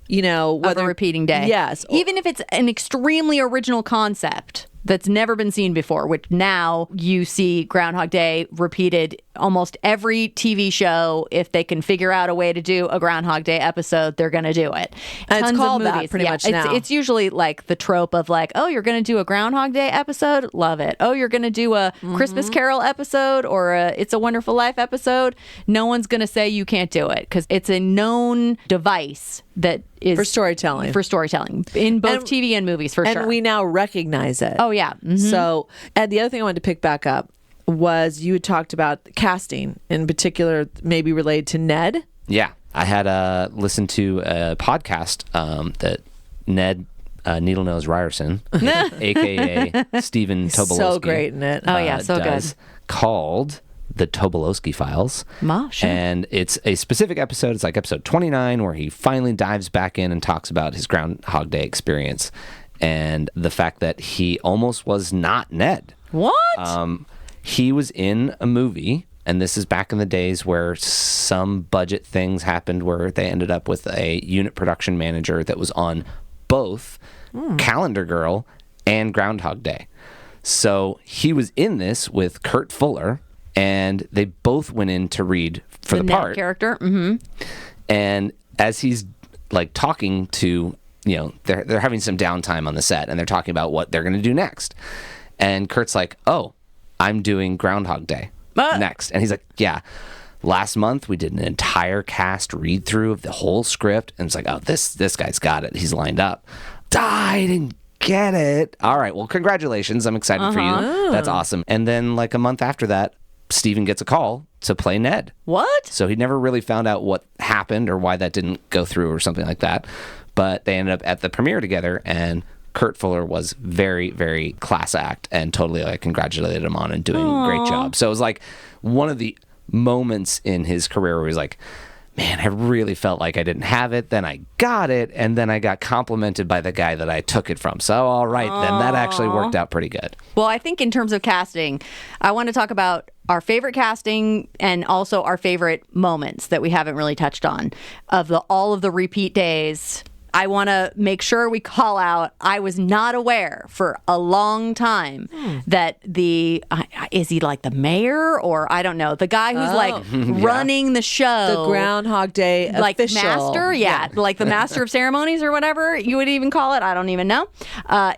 Whether of a repeating day. Yes, even if it's an extremely original concept that's never been seen before, which now you see Groundhog Day repeated almost every TV show. If they can figure out a way to do a Groundhog Day episode, they're going to do it. And Tons it's called of movies. that pretty much now. It's usually like the trope of like, oh, you're going to do a Groundhog Day episode? Love it. Oh, you're going to do a Christmas Carol episode or a It's a Wonderful Life episode? No one's going to say you can't do it because it's a known device that is for storytelling in both TV and movies, for sure. And we now recognize it. Oh, yeah. Mm-hmm. So, and the other thing I wanted to pick back up was you had talked about casting, in particular, maybe related to Ned. Yeah. I had listened to a podcast that Ned Needlenose Ryerson, a.k.a. Stephen Tobolowsky. So great in it. Oh, yeah, so good. Called The Tobolowsky Files. Sure. And it's a specific episode. It's like episode 29 where he finally dives back in and talks about his Groundhog Day experience and the fact that he almost was not Ned. What? He was in a movie, and this is back in the days where some budget things happened where they ended up with a unit production manager that was on both Calendar Girl and Groundhog Day. So he was in this with Kurt Fuller, and they both went in to read for the Ned part. Character. Mm-hmm. And as he's like talking to, they're having some downtime on the set, and they're talking about what they're going to do next. And Kurt's like, "Oh, I'm doing Groundhog Day next." And he's like, "Yeah, last month we did an entire cast read through of the whole script." And it's like, "Oh, this guy's got it. He's lined up." I didn't get it. All right, well, congratulations. I'm excited for you. That's awesome. And then like a month after that, Steven gets a call to play Ned. What? So he never really found out what happened or why that didn't go through or something like that. But they ended up at the premiere together, and Kurt Fuller was very, very class act and totally congratulated him on and doing a great job. So it was like one of the moments in his career where he was like, man, I really felt like I didn't have it. Then I got it, and then I got complimented by the guy that I took it from. So, all right, then that actually worked out pretty good. Well, I think in terms of casting, I want to talk about our favorite casting and also our favorite moments that we haven't really touched on of all of the repeat days. I want to make sure we call out, I was not aware for a long time that is he like the mayor or I don't know, the guy who's running the show. The Groundhog Day like official. master, like the master of ceremonies or whatever you would even call it. I don't even know.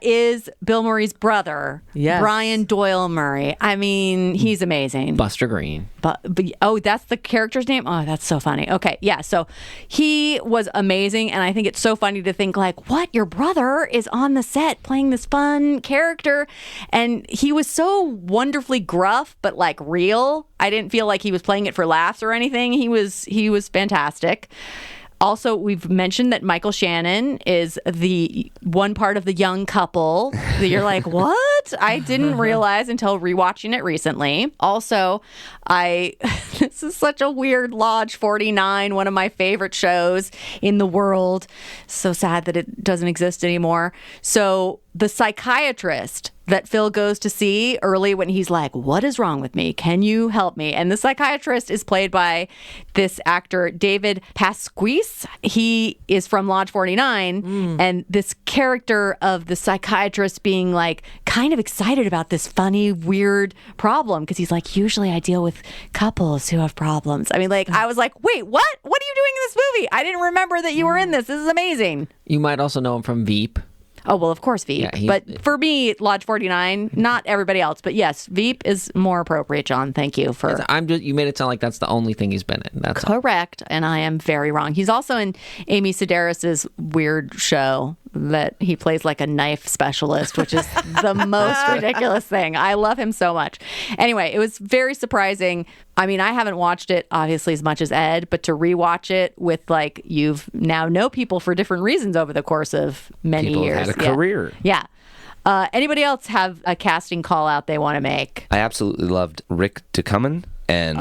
Is Bill Murray's brother, Brian Doyle Murray. I mean, he's amazing. Buster Green. But that's the character's name? Oh, that's so funny. Okay, yeah, so he was amazing, and I think it's so funny to think like, what? Your brother is on the set playing this fun character, and he was so wonderfully gruff, but like real. I didn't feel like he was playing it for laughs or anything. He was fantastic. Also, we've mentioned that Michael Shannon is the one part of the young couple that you're like, what? I didn't realize until rewatching it recently. Also, this is such a weird Lodge 49, one of my favorite shows in the world. So sad that it doesn't exist anymore. So the psychiatrist that Phil goes to see early when he's like, what is wrong with me? Can you help me? And the psychiatrist is played by this actor, David Pasquesi. He is from Lodge 49. And this character of the psychiatrist being like kind of excited about this funny, weird problem. Because he's like, usually I deal with couples who have problems. I mean, like, I was like, wait, what? What are you doing in this movie? I didn't remember that you were in this. This is amazing. You might also know him from Veep. Oh, well, of course, Veep. Yeah, but for me, Lodge 49, not everybody else. But yes, Veep is more appropriate, John. Thank you for... You made it sound like that's the only thing he's been in. That's correct, and I am very wrong. He's also in Amy Sedaris's weird show that he plays like a knife specialist, which is the most ridiculous thing. I love him so much. Anyway, it was very surprising. I mean, I haven't watched it obviously as much as Ed, but to rewatch it with like you've now know people for different reasons over the course of many People years. had a career. Yeah. Anybody else have a casting call out they want to make? I absolutely loved Rick Ducommun. And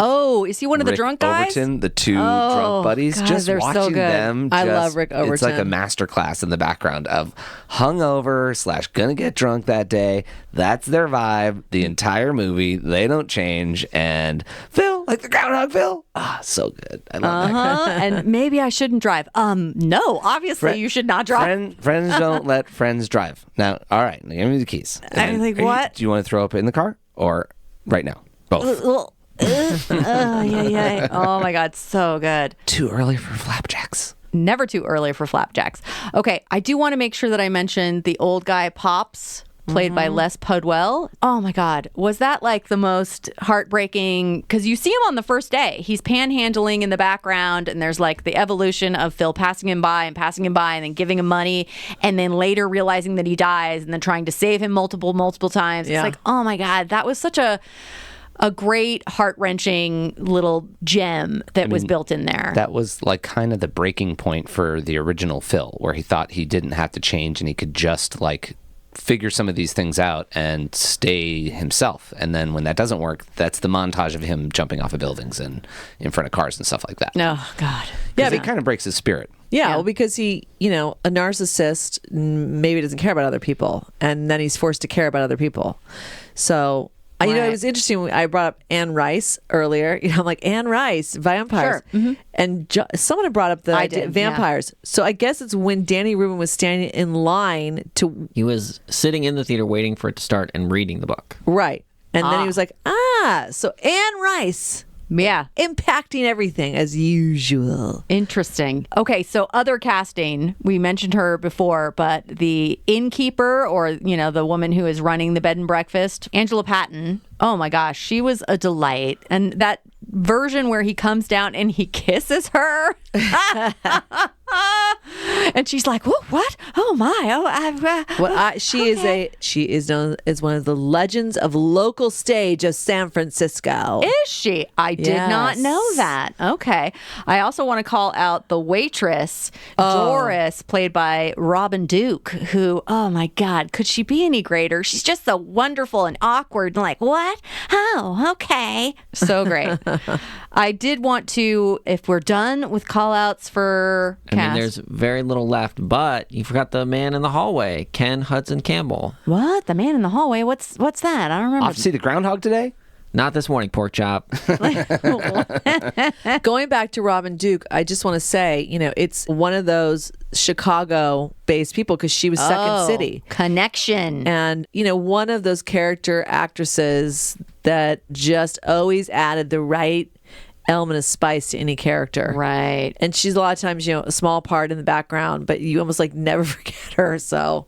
is he one of the drunk guys? Overton, the two drunk buddies. God, just they're so watching good. them. I love Rick Overton. It's like a master class in the background of hungover / gonna get drunk that day. That's their vibe the entire movie. They don't change. And Phil, like the Groundhog Phil. So good. I love that guy. And maybe I shouldn't drive. No, obviously you should not drive. Friends don't let friends drive. Now, all right, give me the keys. I'm like, what? Do you want to throw up in the car or right now? Both. Yeah. Oh my God, so good. Too early for flapjacks. Never too early for flapjacks. Okay, I do want to make sure that I mentioned the old guy Pops, played by Les Podwell. Oh my God, was that like the most heartbreaking? Because you see him on the first day. He's panhandling in the background, and there's like the evolution of Phil passing him by, and then giving him money, and then later realizing that he dies, and then trying to save him multiple times. Yeah. It's like, oh my God, that was such a great, heart-wrenching little gem that was built in there. That was like kind of the breaking point for the original Phil, where he thought he didn't have to change and he could just like figure some of these things out and stay himself. And then when that doesn't work, that's the montage of him jumping off of buildings and in front of cars and stuff like that. Oh, God. Yeah, it kind of breaks his spirit. Yeah, well, because he, a narcissist maybe doesn't care about other people, and then he's forced to care about other people. So... Right. it was interesting. I brought up Anne Rice earlier. I'm like, Anne Rice, vampires. Sure. Mm-hmm. And someone had brought up the idea of vampires. Yeah. So I guess it's when Danny Rubin was standing in line to... He was sitting in the theater waiting for it to start and reading the book. Right. And then he was like, so Anne Rice... Yeah. Impacting everything as usual. Interesting. Okay, so other casting, we mentioned her before, but the innkeeper or, the woman who is running the bed and breakfast, Angela Paton, oh my gosh, she was a delight. And that version where he comes down and he kisses her. And she's like, what? Oh my! She is known as one of the legends of local stage of San Francisco. Is she? I did not know that. Okay. I also want to call out the waitress, Doris, played by Robin Duke, who, oh my God, could she be any greater? She's just so wonderful and awkward and like, what? Oh, okay. So great. I did want to, if we're done with call-outs for I cast. mean, there's very little left, but you forgot the man in the hallway, Ken Hudson Campbell. What? The man in the hallway? What's that? I don't remember. Off to see the Groundhog today? Not this morning, pork chop. Going back to Robin Duke, I just want to say, it's one of those Chicago-based people because she was Second City. Connection. And, one of those character actresses that just always added the right element of spice to any character. Right. And she's a lot of times, a small part in the background, but you almost never forget her. So,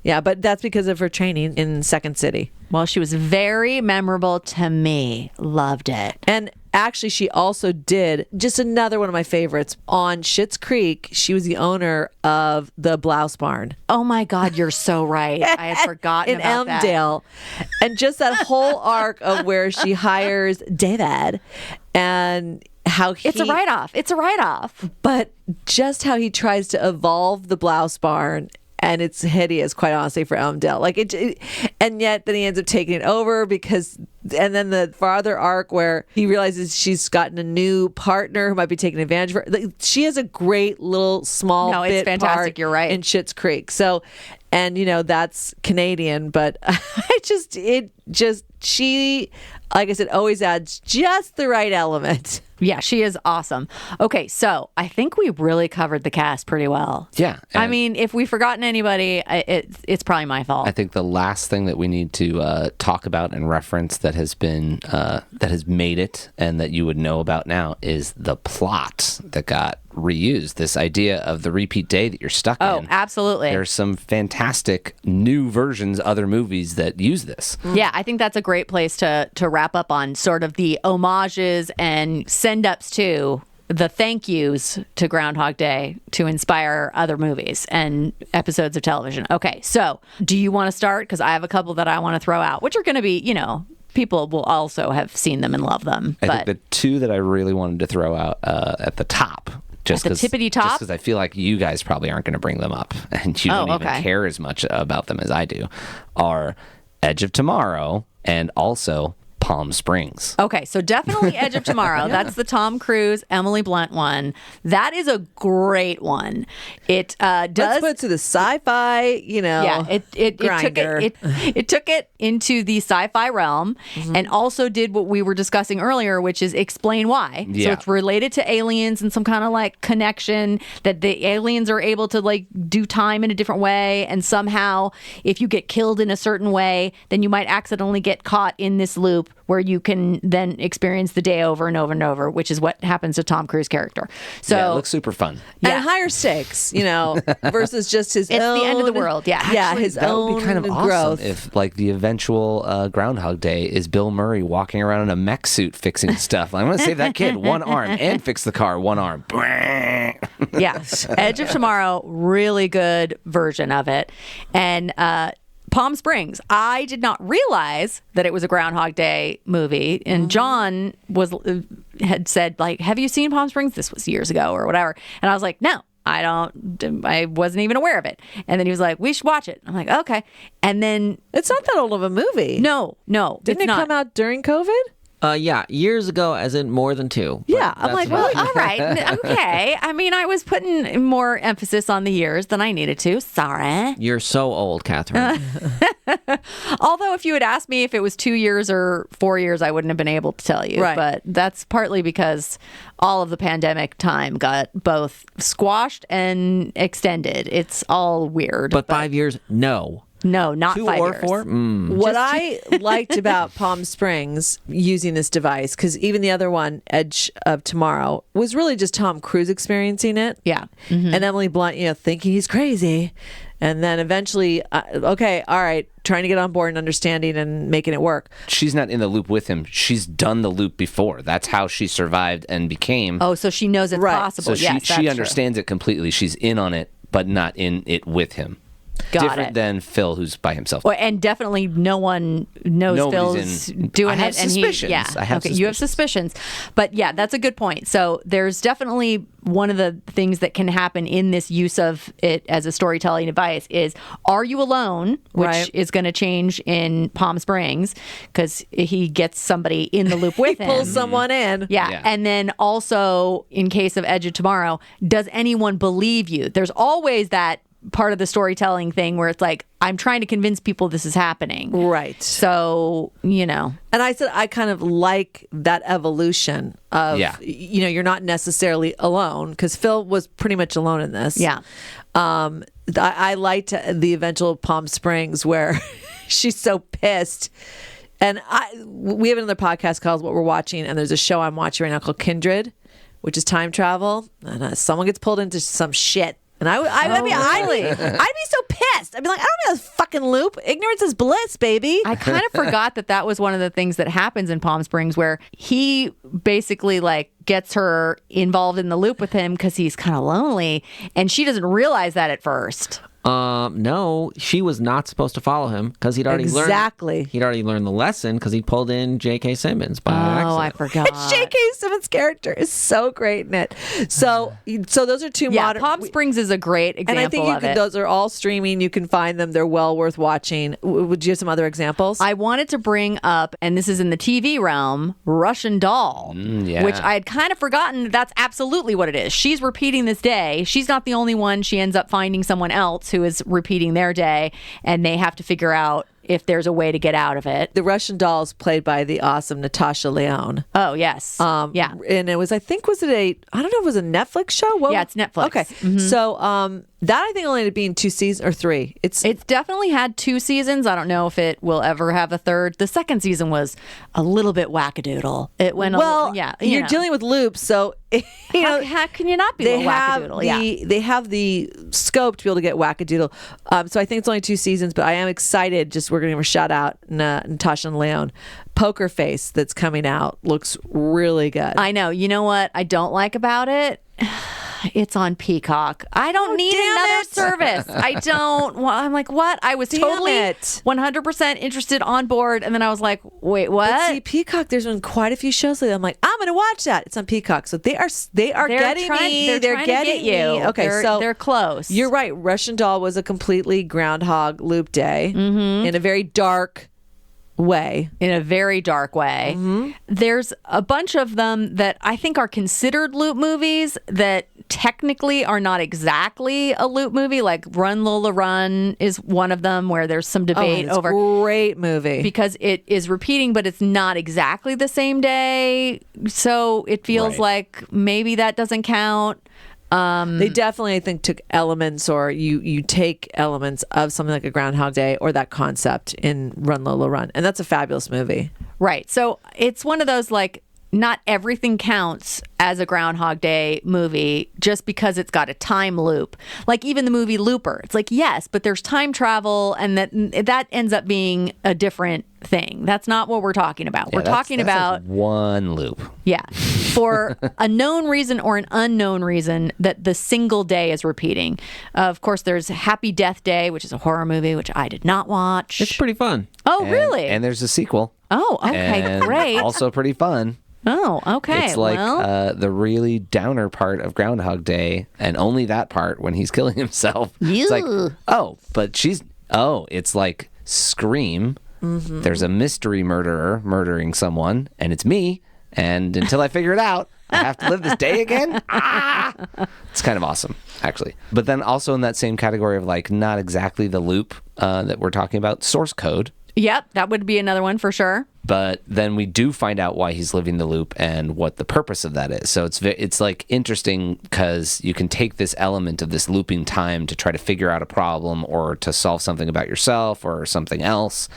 yeah, but that's because of her training in Second City. Well, she was very memorable to me. Loved it. And actually, she also did just another one of my favorites on Schitt's Creek. She was the owner of the Blouse Barn Oh my God, you're so right. I had forgotten in about that. Elmdale. And just that whole arc of where she hires David and how he... It's a write-off. It's a write-off. But just how he tries to evolve the Blouse Barn, and it's hideous, quite honestly, for Elmdale. And yet then he ends up taking it over because, and then the farther arc where he realizes she's gotten a new partner who might be taking advantage of her. She has a great little small No, it's bit fantastic. part You're right. in Schitt's Creek. So, and that's Canadian, but she, like I said, always adds just the right element. Yeah, she is awesome. Okay, so I think we really covered the cast pretty well. Yeah. I and mean, if we've forgotten anybody, it's probably my fault. I think the last thing that we need to talk about and reference that has been that has made it and that you would know about now is the plot that got reused. This idea of the repeat day that you're stuck Oh, in. absolutely. There's some fantastic new versions, other movies that use this. Yeah, I think that's a great place to wrap up on sort of the homages and send-ups to the thank yous to Groundhog Day to inspire other movies and episodes of television. Okay, so do you want to start? Because I have a couple that I want to throw out, which are going to be, people will also have seen them and love them. I But think the two that I really wanted to throw out at the top, just At the tippity top? just because I feel like you guys probably aren't going to bring them up, and you don't even okay. care as much about them as I do, are Edge of Tomorrow and also Palm Springs. Okay, so definitely Edge of Tomorrow. That's the Tom Cruise, Emily Blunt one. That is a great one. It Let's does. put it to the sci-fi, Yeah, it grinder. it took it into the sci-fi realm, and also did what we were discussing earlier, which is explain why. So Yeah. it's related to aliens and some kind of connection that the aliens are able to do time in a different way, and somehow if you get killed in a certain way, then you might accidentally get caught in this loop where you can then experience the day over and over and over, which is what happens to Tom Cruise character. So Yeah, it looks super fun. and higher stakes, versus just his It's own. the end of the world, yeah. Yeah, Actually, his that own would be kind of growth. awesome if, the eventual Groundhog Day is Bill Murray walking around in a mech suit fixing stuff. I'm going to save that kid one arm and fix the car one arm. Yeah. Edge of Tomorrow, really good version of it. And Palm Springs, I did not realize that it was a Groundhog Day movie. And John had said, have you seen Palm Springs? This was years ago or whatever. And I was like, no. I wasn't even aware of it. And then he was like, we should watch it. I'm like, okay. And then It's not that old of a movie. no, Didn't it's it not. come out during COVID? Yeah, years ago, as in more than two. But Yeah, I'm that's like, about- All right. Okay. I mean, I was putting more emphasis on the years than I needed to. Sorry. You're so old, Catherine. Although if you had asked me if it was 2 years or 4 years, I wouldn't have been able to tell you. Right. But that's partly because all of the pandemic time got both squashed and extended. It's all weird. But 5 years, no. no, not 2 5 or years. 4? What I liked about Palm Springs using this device, because even the other one, Edge of Tomorrow, was really just Tom Cruise experiencing it. Yeah. And Emily Blunt, thinking he's crazy. And then eventually, okay, all right, trying to get on board and understanding and making it work. She's not in the loop with him. She's done the loop before. That's how she survived and became. Oh, so she knows it's Right. possible. So Yes, she that's understands it completely. She's in on it, but not in it with him. Got Different it. than Phil, who's by himself. And definitely no one knows Nobody's Phil's in- doing I have it. And suspicions. yeah. I have okay, you have suspicions. But yeah, that's a good point. So there's definitely one of the things that can happen in this use of it as a storytelling device is, are you alone? Which Right. is going to change in Palm Springs because he gets somebody in the loop with him. Pull someone in. Yeah. Yeah. And then also, in case of Edge of Tomorrow, does anyone believe you? There's always that part of the storytelling thing where it's like, I'm trying to convince people this is happening. Right. So, And I said I kind of like that evolution of, Yeah. you're not necessarily alone, because Phil was pretty much alone in this. Yeah. I liked the eventual Palm Springs where she's so pissed. And we have another podcast called What We're Watching, and there's a show I'm watching right now called Kindred, which is time travel. And someone gets pulled into some shit. And I'd be so pissed. I'd be like, I don't know this fucking loop. Ignorance is bliss, baby. I kind of forgot that was one of the things that happens in Palm Springs, where he basically like gets her involved in the loop with him because he's kind of lonely, and she doesn't realize that at first. No, she was not supposed to follow him because he'd already learned the lesson because he pulled in J.K. Simmons by accident. Oh, I forgot. J.K. Simmons' character is so great in it. So those are two Yeah, modern. Palm Springs is a great example and I think of it. those are all streaming. You can find them. They're well worth watching. Would you have some other examples? I wanted to bring up, and this is in the TV realm, Russian Doll, yeah. which I had kind of forgotten that's absolutely what it is. She's repeating this day. She's not the only one. She ends up finding someone else who is repeating their day, and they have to figure out if there's a way to get out of it. The Russian Doll is played by the awesome Natasha Lyonne. Oh, yes. Yeah. And it was, I don't know if it was a Netflix show? Yeah, it's Netflix. Okay. So that I think only ended up being 2 seasons or 3. It's definitely had 2 seasons. I don't know if it will ever have a third. The second season was a little bit wackadoodle. It went you're dealing with loops, so how can you not be a little wackadoodle? They have the scope to be able to get wackadoodle. So I think it's only 2 seasons, but I am excited. We're going to give a shout out Natasha Lyonne. Poker Face that's coming out looks really good. I know. You know what I don't like about it? It's on Peacock. I don't need another service. I don't. I'm like, what? I was totally 100% interested on board, and then I was like, wait, what? But see, Peacock, there's been quite a few shows lately. I'm like, I'm going to watch that. It's on Peacock, so they are getting me. They're getting you. Okay, so they're close. You're right. Russian Doll was a completely Groundhog loop day in a very dark way. In a very dark way. There's a bunch of them that I think are considered loop movies that technically are not exactly a loop movie. Like Run Lola Run is one of them where there's some debate over. Great movie. Because it is repeating, but it's not exactly the same day. So it feels like maybe that doesn't count. They definitely, I think, took elements, or you take elements of something like a Groundhog Day or that concept in Run Lola Run, and that's a fabulous movie. Right. So it's one of those, like, not everything counts as a Groundhog Day movie just because it's got a time loop. Like even the movie Looper, it's like, yes, but there's time travel, and that ends up being a different thing. That's not what we're talking about. Yeah, we're talking about like one loop. Yeah. For a known reason or an unknown reason that the single day is repeating. Of course, there's Happy Death Day, which is a horror movie, which I did not watch. It's pretty fun. Oh, really? And there's a sequel. Oh, okay, and great. Also pretty fun. Oh, okay. It's like well, the really downer part of Groundhog Day, and only that part when he's killing himself. It's like, it's like Scream. Mm-hmm. There's a mystery murderer murdering someone, and it's me. And until I figure it out, I have to live this day again. It's kind of awesome, actually. But then also in that same category of like not exactly the loop that we're talking about, Source Code. Yep, that would be another one for sure. But then we do find out why he's living the loop and what the purpose of that is. So it's like interesting because you can take this element of this looping time to try to figure out a problem or to solve something about yourself or something else,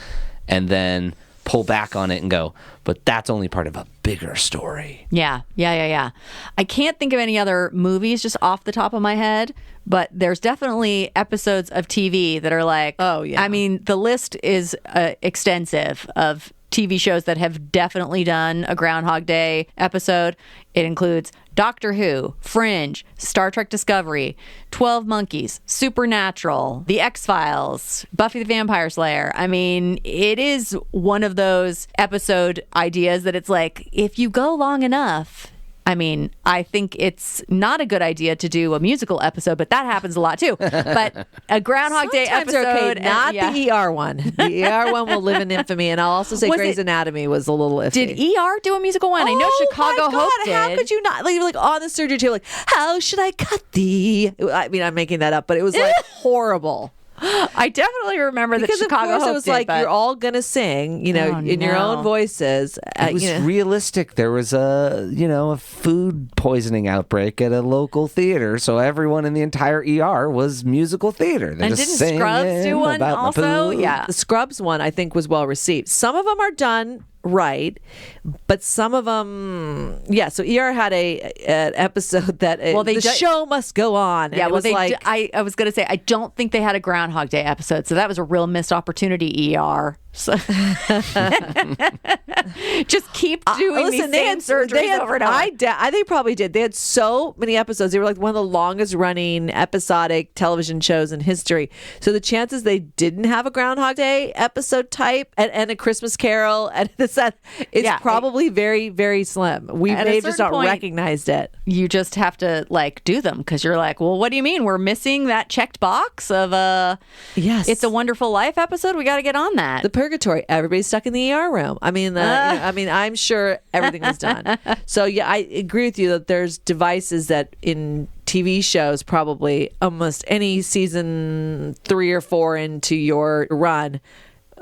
and then pull back on it and go, but that's only part of a bigger story. Yeah. I can't think of any other movies just off the top of my head, but there's definitely episodes of TV that are like, oh yeah. I mean, the list is extensive of TV shows that have definitely done a Groundhog Day episode. It includes Doctor Who, Fringe, Star Trek Discovery, 12 Monkeys, Supernatural, The X-Files, Buffy the Vampire Slayer. I mean, it is one of those episode ideas that it's like, if you go long enough, I mean, I think it's not a good idea to do a musical episode, but that happens a lot too. But a Groundhog Day Sometimes episode, they're okay, not the ER one. The ER one will live in infamy, and I'll also say Grey's Anatomy was a little iffy. Did ER do a musical one? I know Chicago my God, Hope did. How could you not? Like, you're like on the surgery table, like, how should I cut thee? I mean, I'm making that up, but it was like horrible. I definitely remember that Because Chicago of course Hope it was did, like but- you're all gonna sing, you know, Oh, in your no. own voices. It was realistic. There was a food poisoning outbreak at a local theater, so everyone in the entire ER was musical theater. They're And just didn't Scrubs singing do one about my also? food. Yeah. The Scrubs one, I think, was well received. Some of them are done right, but some of them, yeah. So ER had an episode that the show must go on. And Yeah, it well, was like, I was going to say, I don't think they had a Groundhog Day episode, so that was a real missed opportunity, ER. So just keep doing these same surgeries over and over. I think probably did. They had so many episodes. They were like one of the longest running episodic television shows in history. So the chances they didn't have a Groundhog Day episode type and a Christmas Carol and this that is probably very, very slim. We At a may have just certain not point, recognized it. You just have to like do them because you're like, well, what do you mean? We're missing that checked box of Yes. It's a Wonderful Life episode. We got to get on that. The purgatory. Everybody's stuck in the ER room. I mean, I'm sure everything was done. So yeah, I agree with you that there's devices that in TV shows, probably almost any season 3 or 4 into your run,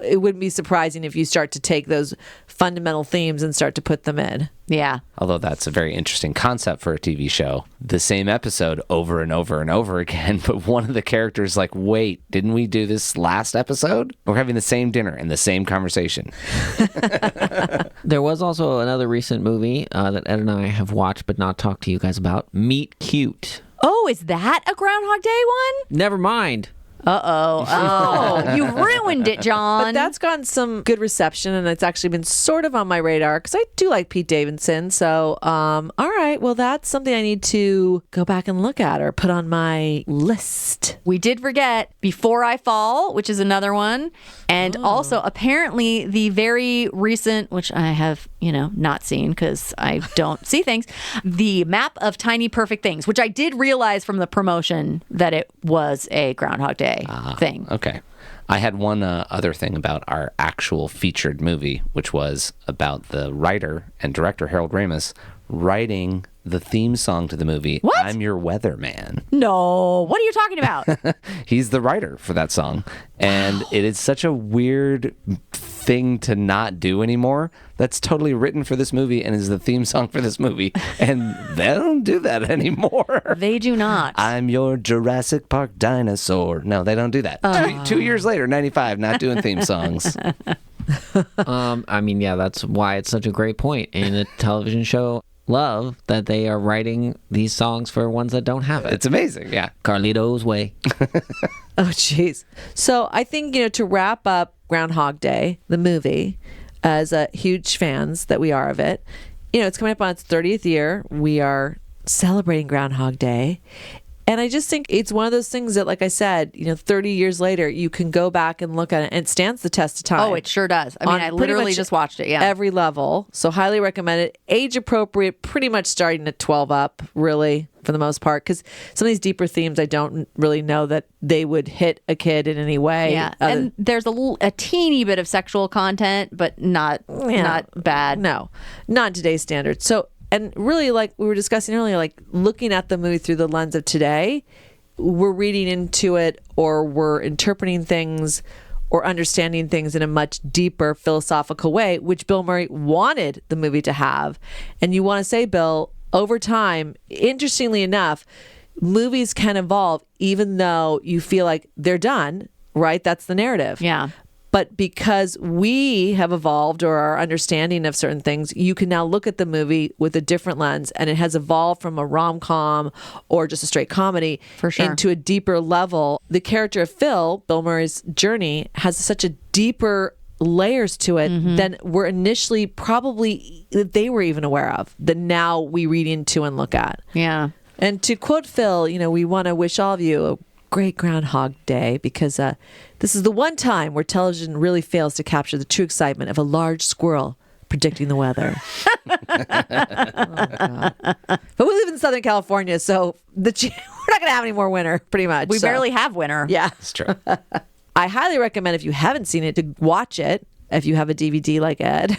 it wouldn't be surprising if you start to take those fundamental themes and start to put them in. Yeah. Although that's a very interesting concept for a TV show. The same episode over and over and over again, but one of the characters like, wait, didn't we do this last episode? We're having the same dinner and the same conversation. There was also another recent movie that Ed and I have watched but not talked to you guys about. Meet Cute. Oh, is that a Groundhog Day one? Never mind. Uh-oh. Oh, you ruined it, John. But that's gotten some good reception, and it's actually been sort of on my radar because I do like Pete Davidson. So, all right, well, that's something I need to go back and look at or put on my list. We did forget Before I Fall, which is another one. And also, apparently, the very recent, which I have, not seen because I don't see things, the Map of Tiny Perfect Things, which I did realize from the promotion that it was a Groundhog Day thing. Okay. I had one other thing about our actual featured movie, which was about the writer and director Harold Ramis writing the theme song to the movie, What? I'm Your Weatherman. No. What are you talking about? He's the writer for that song. And it is such a weird thing to not do anymore. That's totally written for this movie and is the theme song for this movie. And they don't do that anymore. They do not. I'm your Jurassic Park dinosaur. No, they don't do that. 2 years later, 95, not doing theme songs. I mean, yeah, that's why it's such a great point in a television show. Love that they are writing these songs for ones that don't have it. It's amazing, yeah. Carlito's Way. Oh, jeez. So I think, to wrap up Groundhog Day, the movie, as huge fans that we are of it, it's coming up on its 30th year. We are celebrating Groundhog Day. And I just think it's one of those things that, like I said, 30 years later, you can go back and look at it and it stands the test of time. Oh, it sure does. I mean, On I pretty literally much just watched it. Yeah. Every level. So highly recommend it. Age appropriate, pretty much starting at 12 up, really, for the most part. Because some of these deeper themes, I don't really know that they would hit a kid in any way. Yeah, and there's a teeny bit of sexual content, but not bad. No, not today's standards. So, and really, like we were discussing earlier, like looking at the movie through the lens of today, we're reading into it or we're interpreting things or understanding things in a much deeper philosophical way, which Bill Murray wanted the movie to have. And you want to say, Bill, over time, interestingly enough, movies can evolve even though you feel like they're done, right? That's the narrative. Yeah. But because we have evolved or our understanding of certain things, you can now look at the movie with a different lens, and it has evolved from a rom-com or just a straight comedy For sure. into a deeper level. The character of Phil, Bill Murray's journey, has such a deeper layers to it than were initially probably that they were even aware of, that now we read into and look at. Yeah. And to quote Phil, we want to wish all of you a great Groundhog Day, because this is the one time where television really fails to capture the true excitement of a large squirrel predicting the weather. Oh, God. But we live in Southern California, so we're not going to have any more winter, pretty much. We barely have winter. Yeah. It's true. I highly recommend, if you haven't seen it, to watch it if you have a DVD like Ed.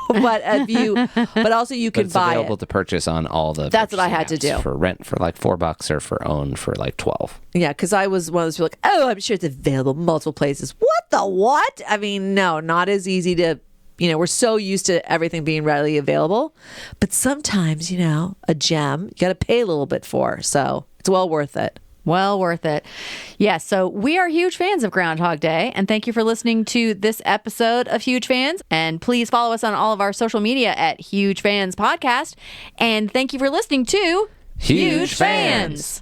but also you can It's buy available it. to purchase on all the. That's what I had to purchasing do. apps, for rent for like $4 or for own for like 12. Yeah, because I was one of those people like, oh, I'm sure it's available multiple places. What? I mean, no, not as easy to. We're so used to everything being readily available, but sometimes, a gem you got to pay a little bit for, so it's well worth it. Well worth it. Yes, so we are huge fans of Groundhog Day, and thank you for listening to this episode of Huge Fans. And please follow us on all of our social media at Huge Fans Podcast. And thank you for listening to Huge Fans.